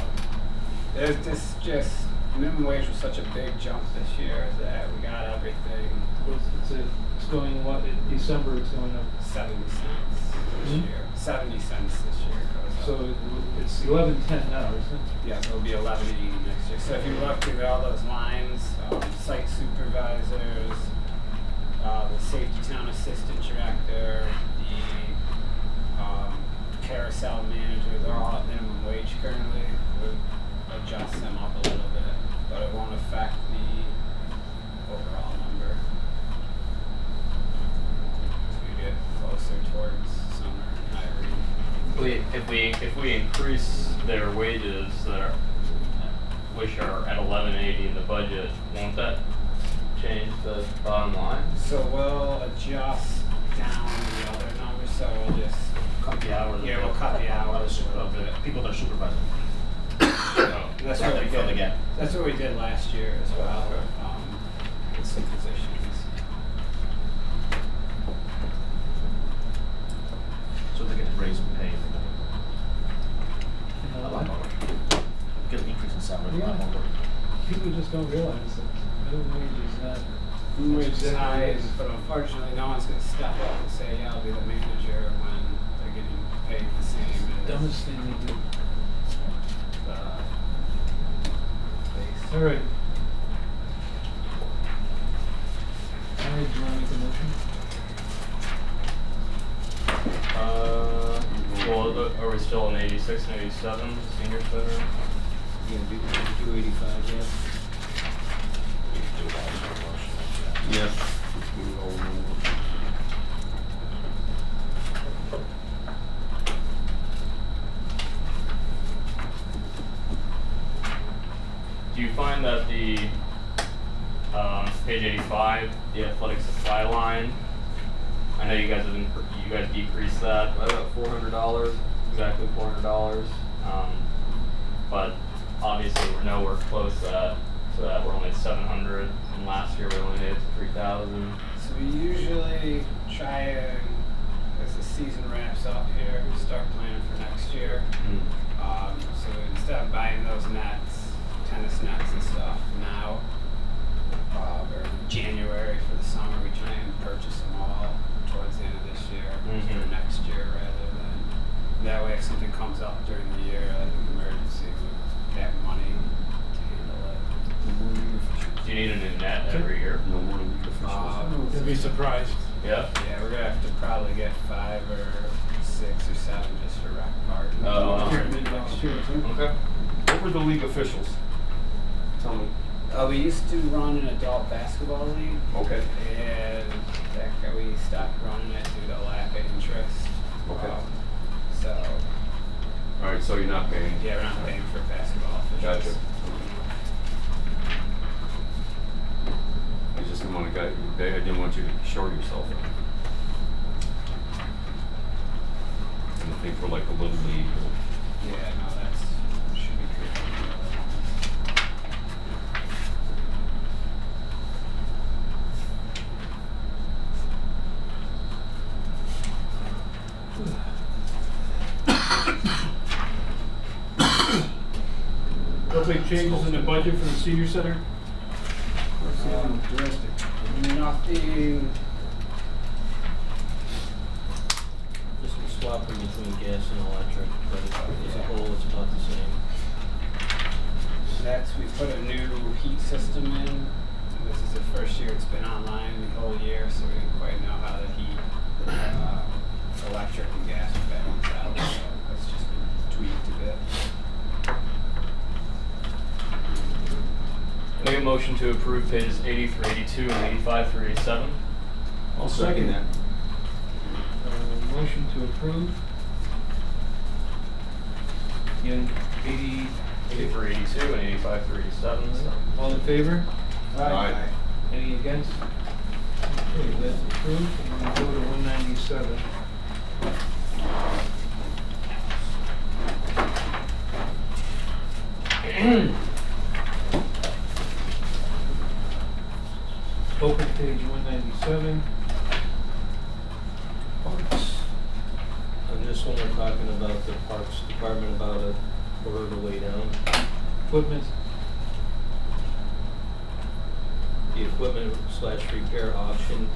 J: There's this just, minimum wage was such a big jump this year that we got everything
A: It's going, what, in December it's going up?
J: 70 cents this
A: Hmm?
J: year. 70 cents this year goes up.
A: So it's 11.10 now, isn't it?
J: Yeah, so it'll be 11.80 next year. So if you look through all those lines, site supervisors, the safety town assistant director, the carousel manager, they're all at minimum wage currently. We'll adjust them up a little bit, but it won't affect the overall number. As we get closer towards summer and hiring.
D: If we increase their wages that are, which are at 1180 in the budget, won't that change the bottom line?
J: So we'll adjust down the other numbers, so we'll just,
K: Cut the hours.
J: yeah, we'll cut the hours a little bit.
K: People that are supervising.
J: That's what we
K: Fill the
J: did,
K: gap.
J: that's what we did last year as well, with some positions.
K: So they're gonna raise pay.
A: You know,
K: A lot more. Get an increase in salary, a lot
A: Yeah.
K: more work.
A: People just don't realize that minimum wage is not.
J: Minimum wage is
A: exactly
J: high,
A: what it is.
J: but unfortunately, no one's gonna step up and say, yeah, I'll be the manager when they're getting paid the same as
A: Dumbest thing they do.
J: the base.
A: All right. All right, do you want to make a motion?
D: Well, are we still in 86 and 87, senior center?
H: You gonna do 85, yeah?
K: We can do that as a motion, like that.
I: Yeah.
D: Do you find that the, page 85, the athletic supply line, I know you guys decreased that by about $400, exactly $400. But obviously we're nowhere close to that. We're only at 700, and last year we only made it to 3,000.
J: So we usually try and, as the season wraps up here, we start planning for next year. So instead of buying those nets, tennis nets and stuff now, or January for the summer, we try and purchase them all towards the end of this year for next year rather than, that way if something comes up during the year, like an emergency, we have money to handle it.
D: Do you need a new net every year?
I: No more league officials.
C: You'd be surprised.
D: Yeah.
J: Yeah, we're gonna have to probably get 5 or 6 or 7 just for rec park.
D: Oh,
J: Next year too.
D: Okay.
I: What were the league officials? Tell me.
J: We used to run an adult basketball league,
I: Okay.
J: and we stopped running it due to lack of interest.
I: Okay.
J: So,
I: All right, so you're not paying.
J: yeah, we're not paying for basketball officials.
I: Gotcha. I just didn't want to I didn't want you to short yourself. And I think we're like a little league.
J: Yeah, no, that's, should be good.
A: No big changes in the budget for the senior center?
J: Nothing
B: swapping between gas and electric, but as a whole, it's about the same.
J: That's, we put a new heat system in. This is the first year it's been online the whole year, so we didn't quite know how to heat electric and gas balance out. So that's just been tweaked a bit.
D: Make a motion to approve pages 80 through 82 and 85 through 87.
B: I'll second that.
A: Motion to approve. Again, 80,
D: 80 through 82 and 85 through 87.
A: all in favor?
I: Aye.
A: Any against? Okay, that's approved, and we go to 197. Open page 197. Parks.
B: On this one, we're talking about the Parks Department, about a quarter of the way down.
A: Equipment.
B: The equipment / repair auction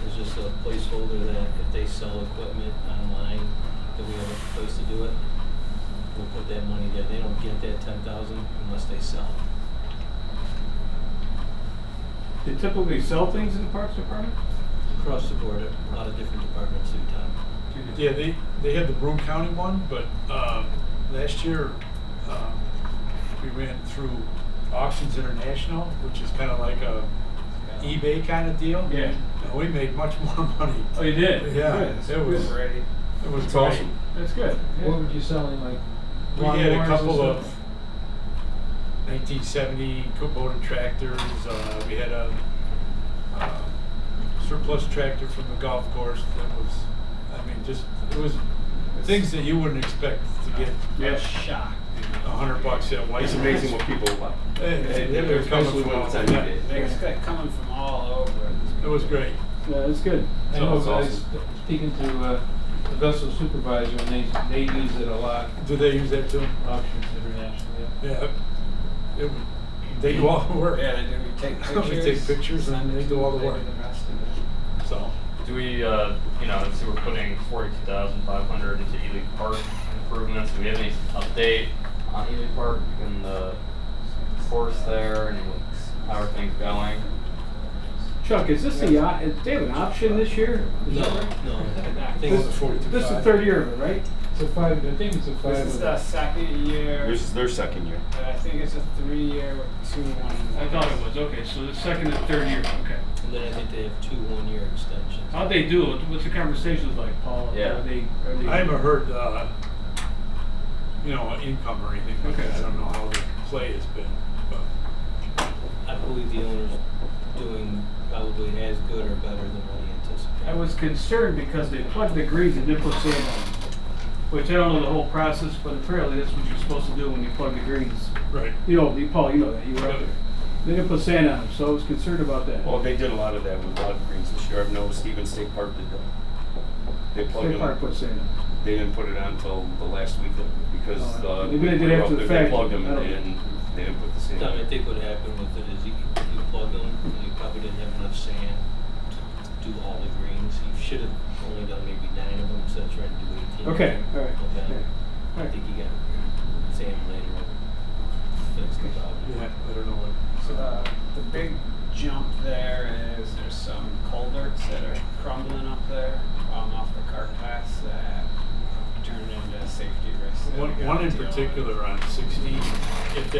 B: is just a placeholder that if they sell equipment online, that we have a place to do it. We'll put that money there. They don't get that 10,000 unless they sell.
L: They typically sell things in the Parks Department?
B: Across the board, a lot of different departments do time.
C: Yeah, they had the Broome County one, but last year we ran through Auctions International, which is kind of like a eBay kind of deal.
L: Yeah.
C: And we made much more money.
L: Oh, you did?
C: Yeah,
L: Good.
C: it was
J: Ready.
C: it was
I: It's
C: great.
I: awesome.
L: That's good. Yeah.
A: What would you selling, like?
C: We had a
A: lawnmowers
C: couple
A: and
C: of
A: stuff?
C: 1970 Kubota tractors. We had a surplus tractor from the golf course that was, I mean, just, it was things that you wouldn't expect to get
L: Yeah.
J: Shocked.
C: $100 at White.
I: It's amazing what people buy.
C: They're coming
I: Especially
C: from
I: when
C: all
I: it's
C: over.
I: end of day.
J: It's like coming from all over.
C: It was great.
L: Yeah, that's good.
A: I
C: So
A: know,
C: it's
A: I was
C: awesome.
A: speaking to the vessel supervisor, and they use it a lot,
C: Do they use that too?
A: Auctions International, yeah.
C: Yeah. They do all the work.
J: Yeah, they do. We take pictures.
C: We take pictures and
J: send it
C: they
J: to
C: do all
J: them,
C: the
J: they
C: work.
J: do the rest of it.
C: So,
D: Do we, let's see, we're putting 42,500 into Ely Park improvements. Do we have any update on Ely Park and the course there and how are things going?
L: Chuck, is this they have an option this year? Is
B: No,
L: that right?
B: no. I
C: This
B: think
C: is 42.5.
L: This is the third year of it, right?
A: It's a 5, I think it's a 5.
J: This is the second year.
I: This is their second year.
J: I think it's a 3-year with 2 1.
L: I thought it was. Okay, so the second and third year. Okay.
B: And then I think they have 2 1-year extensions.
L: How'd they do it? What's the conversations like, Paul?
D: Yeah.
L: Are they
C: I haven't heard, income or anything like
L: Okay.
C: that. I don't know how the play has been, but.
B: I believe the owner's doing probably as good or better than what he anticipated.
L: I was concerned because they plugged the greens and didn't put sand on them. Which I don't know the whole process, but apparently that's what you're supposed to do when you plug the greens.
C: Right.
L: Paul, you know that, you were up there. They didn't put sand on them, so I was concerned about that.
I: Well, they did a lot of that with a lot of greens this year. I've noticed even State Park did that. They plugged
L: State
I: them.
L: Park put sand on them.
I: They didn't put it on until the last week because
L: Oh,
I: we
L: maybe they did
I: were
L: after
I: up
L: the
I: there, they
L: fact.
I: plugged them
L: I
I: and
L: don't-
I: they didn't put the sand
B: Tom, I
I: on.
B: think what happened with it is you plug them, and you probably didn't have enough sand to do all the greens. You should have only done maybe 9 of them instead of trying to do 18.
L: Okay, all right.
B: Okay.
L: Okay.
B: I think you got sand later on. Fix the problem.
C: Yeah, I don't know what.
J: So the big jump there is there's some culverts that are crumbling up there off the cart paths that turn into safety risks. that we
C: One
J: gotta
C: in
J: deal with.
C: particular on 16, if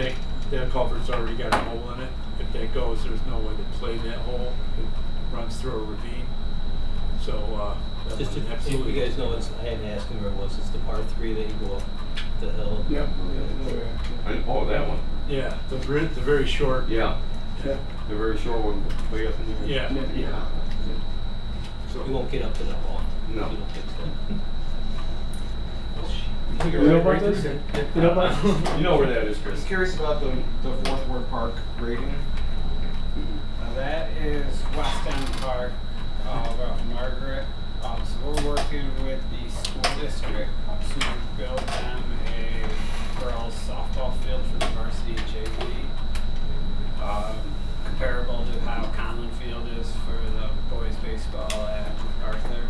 C: that culvert's already got a hole in it, if that goes, there's no way to play that hole. It runs through a ravine. So, that
B: Just to,
C: one
B: if
C: absolutely.
B: you guys know, I had to ask him where it was. It's the par 3 that you go up the hill.
L: Yep.
I: Oh, that one.
C: Yeah, the very short.
I: Yeah,
L: Yeah.
I: the very short one, way up in here.
C: Yeah.
I: Yeah.
B: You won't get up to that wall.
I: No.
B: You don't fix that.
L: You know about this? You know about this?
I: You know where that is,
H: I was
I: Chris.
H: curious about the Fourth Ward Park grading.
J: That is West End Park, off Margaret. So we're working with the school district to build them a girls softball field for the varsity JV. Comparable to how Conlon Field is for the boys baseball at Arthur.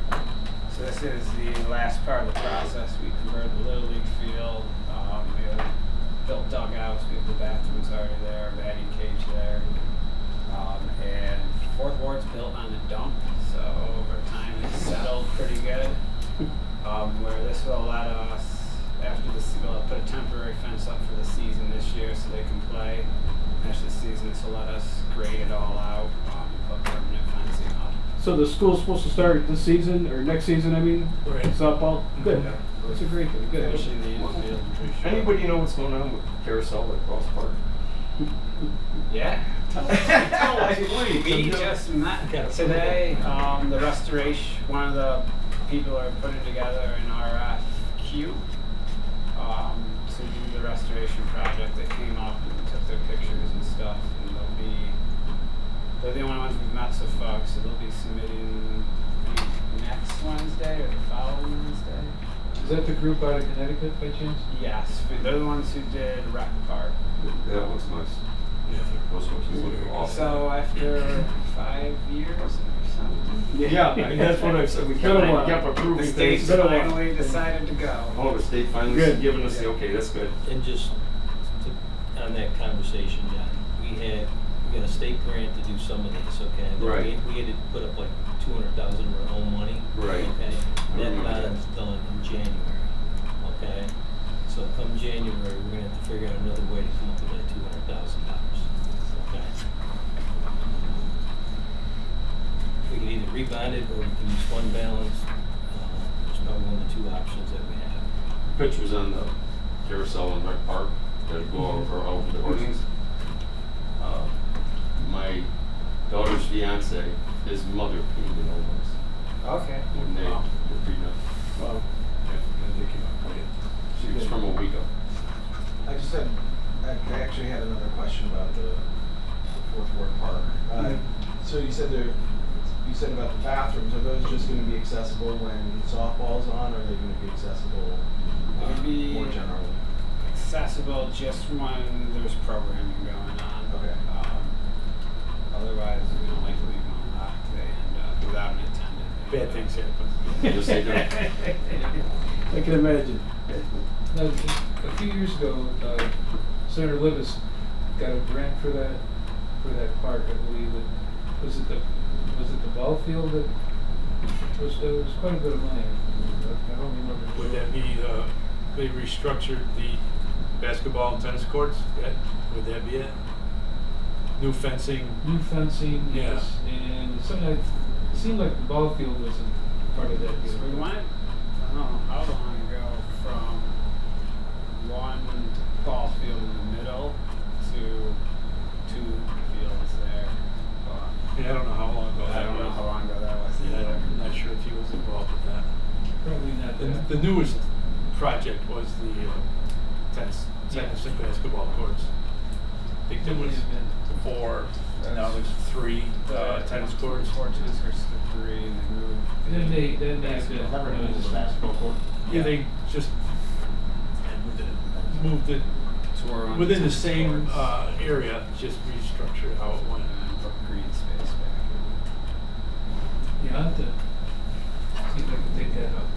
J: So this is the last part of the project. house, we have the bathrooms already there, batting cage there. And Fourth Ward's built on a dump, so over time it's settled pretty good. Where this will let us, after the we'll put a temporary fence up for the season this year so they can play. After the season, this will let us grade it all out, put permanent fencing up.
L: So the school's supposed to start this season, or next season, I mean?
C: Right.
L: Softball? Good.
C: Yeah.
L: That's a great thing, good.
J: Finishing the infield.
I: Anybody know what's going on with carousel at Cross Park?
J: Yeah. We just met today. The restoration, one of the people are putting together an RFQ to do the restoration project. They came up and took their pictures and stuff, and they're the only ones we've met so far, so they'll be submitting next Wednesday or the following Wednesday.
A: Is that the group out of Connecticut by chance?
J: Yes, they're the ones who did Rec Park.
I: That looks nice.
C: Yeah.
I: Those houses look awesome.
J: So after 5 years or something.
I: Yeah, I mean, that's what I've said. We
L: Been a while.
I: kept
J: The
I: approving
J: state
I: things.
J: finally decided to go.
I: Oh, the state finally
L: Good.
I: giving us the okay, that's good.
B: And just on that conversation, John, we got a state grant to do some of this, okay? Then
I: Right.
B: We had to put up like 200,000 of our own money.
I: Right.
B: Okay?
I: I
B: That
I: remember that.
B: bond's done in January, okay? So come January, we're gonna have to figure out another way to come up with that $200,000, okay? We can either rebond it or we can use fund balance. There's probably one of the two options that we have.
I: Pictures on the carousel in Rec Park that go over the horses. My daughter's fiance, his mother painted all those
J: Okay.
I: when they were redone.
C: Well, yeah, they came up with it.
I: She was from Owego.
H: I just had, I actually had another question about the Fourth Ward Park. So you said about the bathrooms, are those just gonna be accessible when softball's on, or are they gonna be accessible
J: It'll be
H: more generally?
J: accessible just when there's programming going on.
H: Okay.
J: Otherwise, we don't like to leave them unlocked. They end up without an attendant.
C: Bad things happen.
I: Yes, they do.
L: I can imagine.
A: Now, a few years ago, Senator Libous got a grant for that park, I believe. Was it the ball field that was quite a bit of money. I don't remember.
C: Would that be, they restructured the basketball and tennis courts? Would that be it? New fencing?
A: New fencing,
C: Yeah.
A: yes, and it seemed like the ball field was a part of that deal.
J: So we went, I don't know how long ago, from one ball field in the middle to two fields there.
C: Yeah, I don't know how long ago
J: I
C: that
J: don't know
C: was.
J: how long ago that was.
C: Yeah, I'm not sure if he was involved with that.
A: Probably not that.
C: The newest project was the tennis and basketball courts. I think there was 4, now there's 3 tennis courts.
J: Tennis courts to 3, and they moved.
A: Then they
E: Never moved the basketball court.
C: Yeah, they just moved it
J: So we're on
C: within the
J: tennis
C: same
J: courts,
C: area, just restructured how it went.
J: and then put green space back.
A: Yeah, I'll have to see if I can take that up.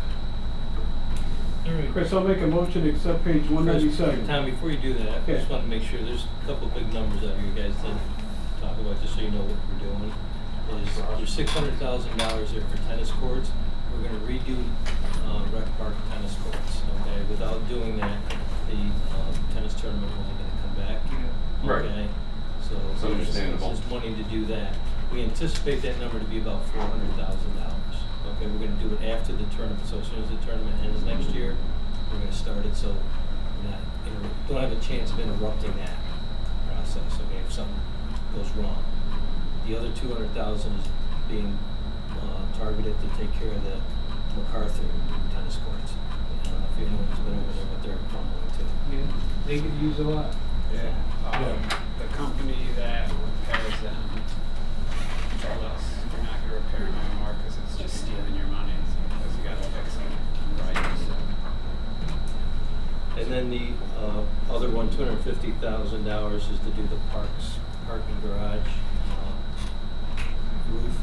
A: All right.
L: Chris, I'll make a motion to accept page 197.
B: Tom, before you do that, I
L: Okay.
B: just want to make sure, there's a couple big numbers out here you guys didn't talk about, just so you know what we're doing. There's $600,000 there for tennis courts. We're gonna redo, Rec Park tennis courts, okay? Without doing that, the, tennis tournament wasn't gonna come back.
I: Right.
B: Okay? So.
I: It's understandable.
B: There's money to do that. We anticipate that number to be about $400,000. Okay, we're gonna do it after the tournament, so as soon as the tournament ends next year, we're gonna start it, so we're not, don't have a chance of interrupting that process, okay, if something goes wrong. The other 200,000 is being, targeted to take care of the MacArthur tennis courts. I don't know if anyone's been over there, but they're crumbling too.
A: Yeah, they could use a lot.
J: Yeah.
C: Yeah.
J: The company that repairs them told us you're not gonna repair them anymore because it's just stealing your money, because you gotta fix them right. So.
B: And then the, other one, $250,000 is to do the parking garage, roof.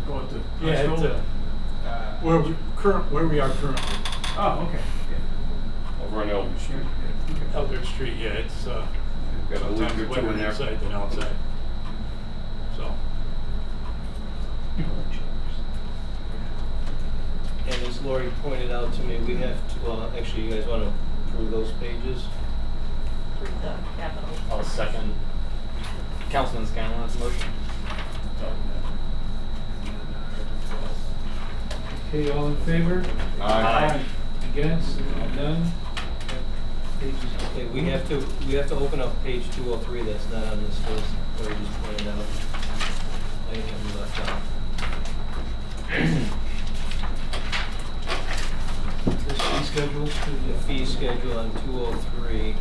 L: Go into
C: Yeah, it's, where we are currently.
L: Oh, okay. Yeah.
I: over on Elm Street.
C: Eldridge Street, yeah, it's,
I: Got a
C: sometimes
I: leak or two
C: wetter
I: in there.
C: inside than outside. So,
B: And as Lori pointed out to me, we have to, well, actually, you guys want to approve those pages?
F: For the capital.
D: I'll second Councilman Scanlon's motion.
A: Okay, all in favor?
D: Aye.
A: Against? None? Pages.
B: Okay, we have to open up page 203, that's not on this list, Lori just pointed out. I have left out.
A: This fee schedule?
B: The fee schedule on 203,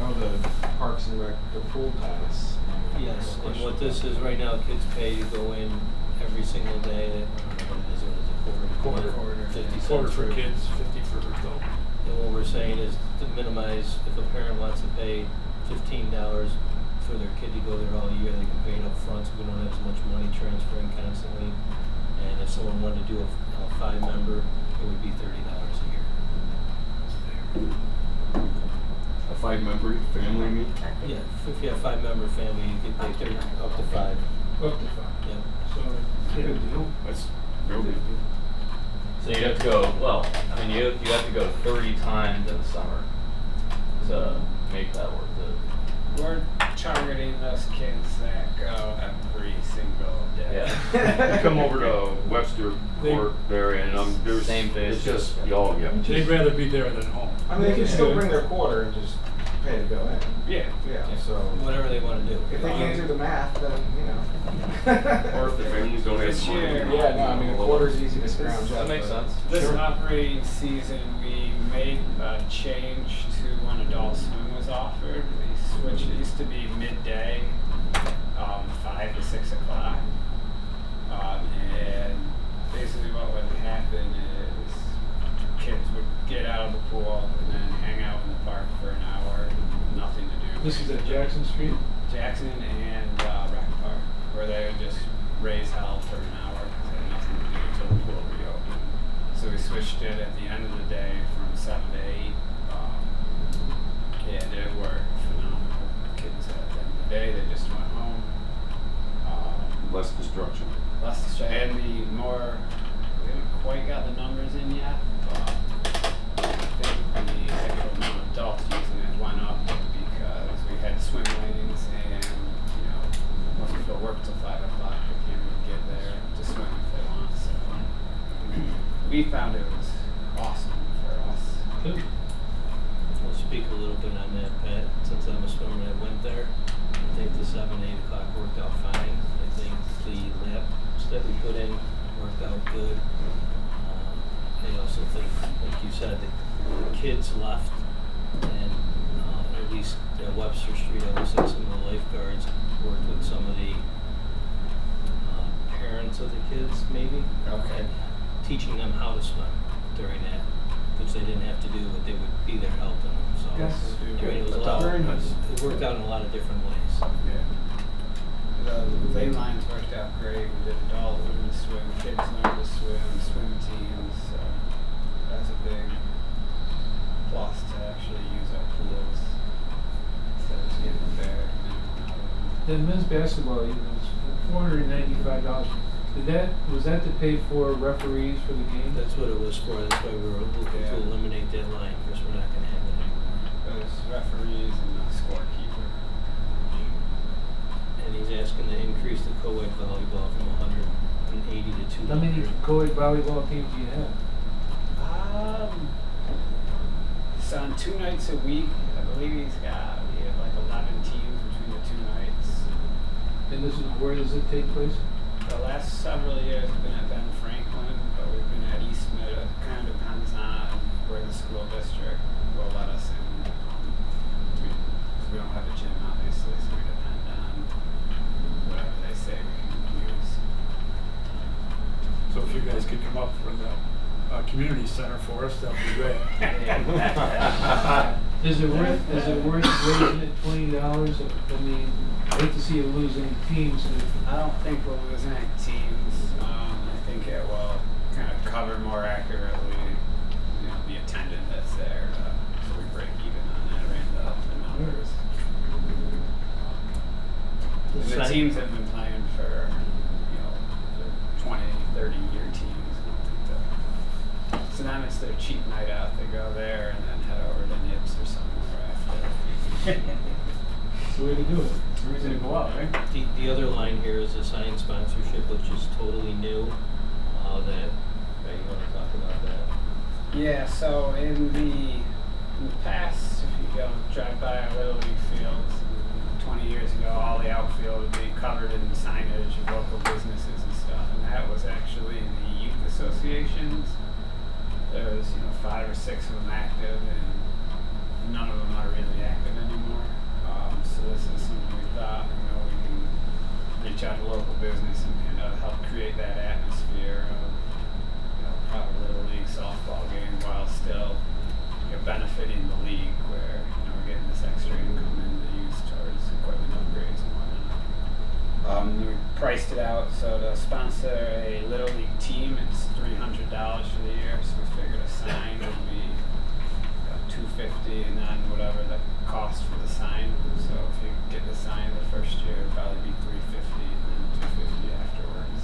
H: Oh, the Parks and Rec, the pool pass.
B: yes, and what this is, right now, kids pay to go in every single day, I don't know what it is,
C: quarter,
B: 50 cents
C: quarter for kids, 50 for adults.
B: And what we're saying is to minimize, if a parent wants to pay $15 for their kid to go there all year, they can pay it up front, so we don't have as much money transferring constantly. And if someone wanted to do a 5-member, it would be $30 a year.
I: A 5-member family, you mean?
B: Yeah, if you have 5-member family, you could pay up to 5.
A: Up to 5.
B: Yep.
A: So, good deal.
I: That's real good.
D: So you have to go, well, I mean, you have to go 30 times in the summer to make that worth it.
J: We're targeting those kids that go every single day.
D: Yeah.
I: You come over to Webster Court there, and there's
D: Same face.
I: It's just y'all, yeah.
C: They'd rather be there than home.
H: I mean, they can still bring their quarter and just pay to go in.
J: Yeah.
H: Yeah, so
B: Whatever they want to do.
H: if they can't do the math, then, you know.
I: Or if the families don't have
J: This
I: money.
J: year-
H: Yeah, no, I mean, a quarter's easy to scrounge up.
D: That makes
H: but-
D: sense.
J: This
H: Sure.
J: operating season, we made a change to when Adult Swim was offered. We switched, it used to be midday, 5 to 6 o'clock. And basically what would happen is kids would get out of the pool and then hang out in the park for an hour, nothing to do.
A: This is at Jackson Street?
J: Jackson and Rec Park, where they would just raise hell for an hour because they had nothing to do until the pool reopened. So we switched it at the end of the day from 7 to 8. And it worked phenomenal. Kids at the end of the day, they just went home.
I: Less destruction.
J: Less distraction. And the more, we haven't quite got the numbers in yet, but I think the actual amount of adults using it went up because we had swim lanes and, you know, most people work till 5 o'clock. They can't really get there to swim if they want. So we found it was awesome for us.
A: Good.
B: I'll speak a little bit on that, Pat. Since I'm a swimmer that went there, I think the 7, 8 o'clock worked out fine. I think the laps that we put in worked out good. I also think, like you said, the kids left, and at least at Webster Street, I would say some of the lifeguards worked with some of the parents of the kids, maybe.
J: Okay.
B: Teaching them how to swim during that, which they didn't have to do, but they would be there helping them. So
A: Yes.
B: I mean, it was a lot.
H: Very nice.
B: It worked out in a lot of different ways.
J: Yeah. The lane lines worked out great. We did adult learn to swim, kids learned to swim teams. So that's a big plus to actually use our pools instead of just getting the bare minimum out of them.
A: The men's basketball, you know, it's $495. Was that to pay for referees for the game?
B: That's what it was for. That's why we were looking
J: Yeah.
B: to eliminate that line, because we're not going to have it anymore.
J: Those referees and the scorekeeper.
B: And he's asking to increase the co-ed volleyball from 180 to 200.
A: How many co-ed volleyball teams do you have?
J: So on 2 nights a week, I believe we have like 11 teams between the 2 nights.
A: And where does it take place?
J: The last several years have been at Ben Franklin, but we've been at East Mid. It kind of depends on where the school district will let us in. We don't have a gym, obviously, so we depend on whatever they say we can use.
C: So if you guys could come up for the community center for us, that would be great.
A: Is it worth raising it $20? I mean, I hate to see you lose any teams.
J: I don't think we'll lose any teams. I think it will kind of cover more accurately, you know, the attendance that's there.
B: I-
J: teams have been playing for, you know, the 20, 30-year teams. I don't think so then it's their cheap night out. They go there and then head over to Nips or somewhere after.
L: That's the way to do it. It's the reason to go out, right?
B: The other line here is a sign sponsorship, which is totally new, that, you wanna talk about that?
J: Yeah, so in the past, if you go drive by our Little League fields, 20 years ago, all the outfield would be covered in signage of local businesses and stuff, and that was actually the youth associations. There was, 5 or 6 of them active, and none of them are really active anymore. So this is something we thought, we can reach out to local business and kind of help create that atmosphere of, proper Little League softball game while still benefiting the league where, we're getting this extra income in to use towards equipment upgrades and whatnot. We priced it out, so to sponsor a Little League team, it's $300 for the year, so we figured a sign would be $250 and then whatever the cost for the sign. So if you get the sign the first year, it'd probably be $350 and then $250 afterwards.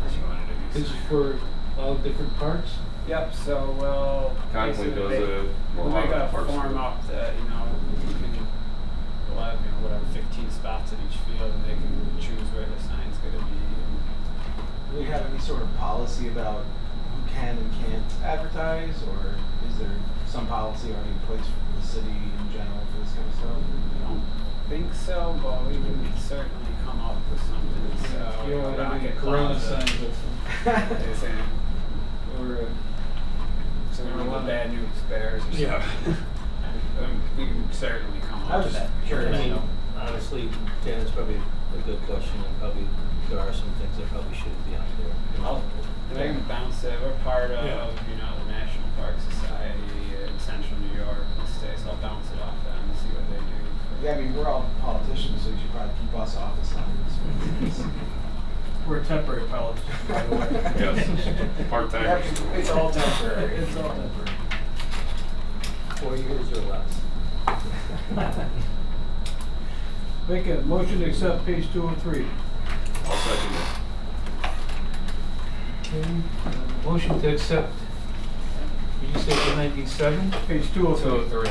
J: If you wanted to do
A: This is
J: sign.
A: for all different parts?
J: Yep, so we'll
I: Conklin
J: basically
I: does it,
J: we'll
I: well,
J: make
I: a lot
J: a
I: of parts
J: form
I: do it.
J: up that, we'll have, whatever, 15 spots at each field and they can choose where the sign's gonna be.
H: Do we have any sort of policy about who can and can't advertise, or is there some policy already in place for the city in general for this kind of stuff?
J: I don't think so, but we can certainly come up with something, so.
A: You don't have any
J: Rocket
A: Corona
J: Plaza
A: signs with them.
J: is in,
A: Or,
J: some of the bad news bears or something.
C: Yeah.
J: We can certainly come
H: I
J: up
H: was
J: with
H: just
J: that.
H: curious.
B: I mean, honestly, Dan, it's probably a good question, and probably there are some things that probably shouldn't be out there.
J: They can bounce it. We're part of,
C: Yeah.
J: the National Park Society in Central New York and states. I'll bounce it off them and see what they do.
H: Yeah, I mean, we're all politicians, so you should probably keep us off the signs.
L: We're temporary politicians, by the way.
I: Yes, part-time.
H: It's all temporary.
L: It's all temporary.
B: 4 years or less.
L: Make a motion to accept page 203.
I: I'll second it.
A: okay, motion to accept, did you say the 97?
L: Page 203.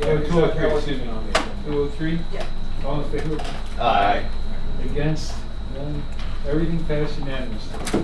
H: Yeah,
A: Oh,
H: because
A: 203.
H: that wasn't even on the agenda.
A: 203?
F: Yeah.
A: All in favor?
I: Aye.
A: Against? None? Everything passed unanimously.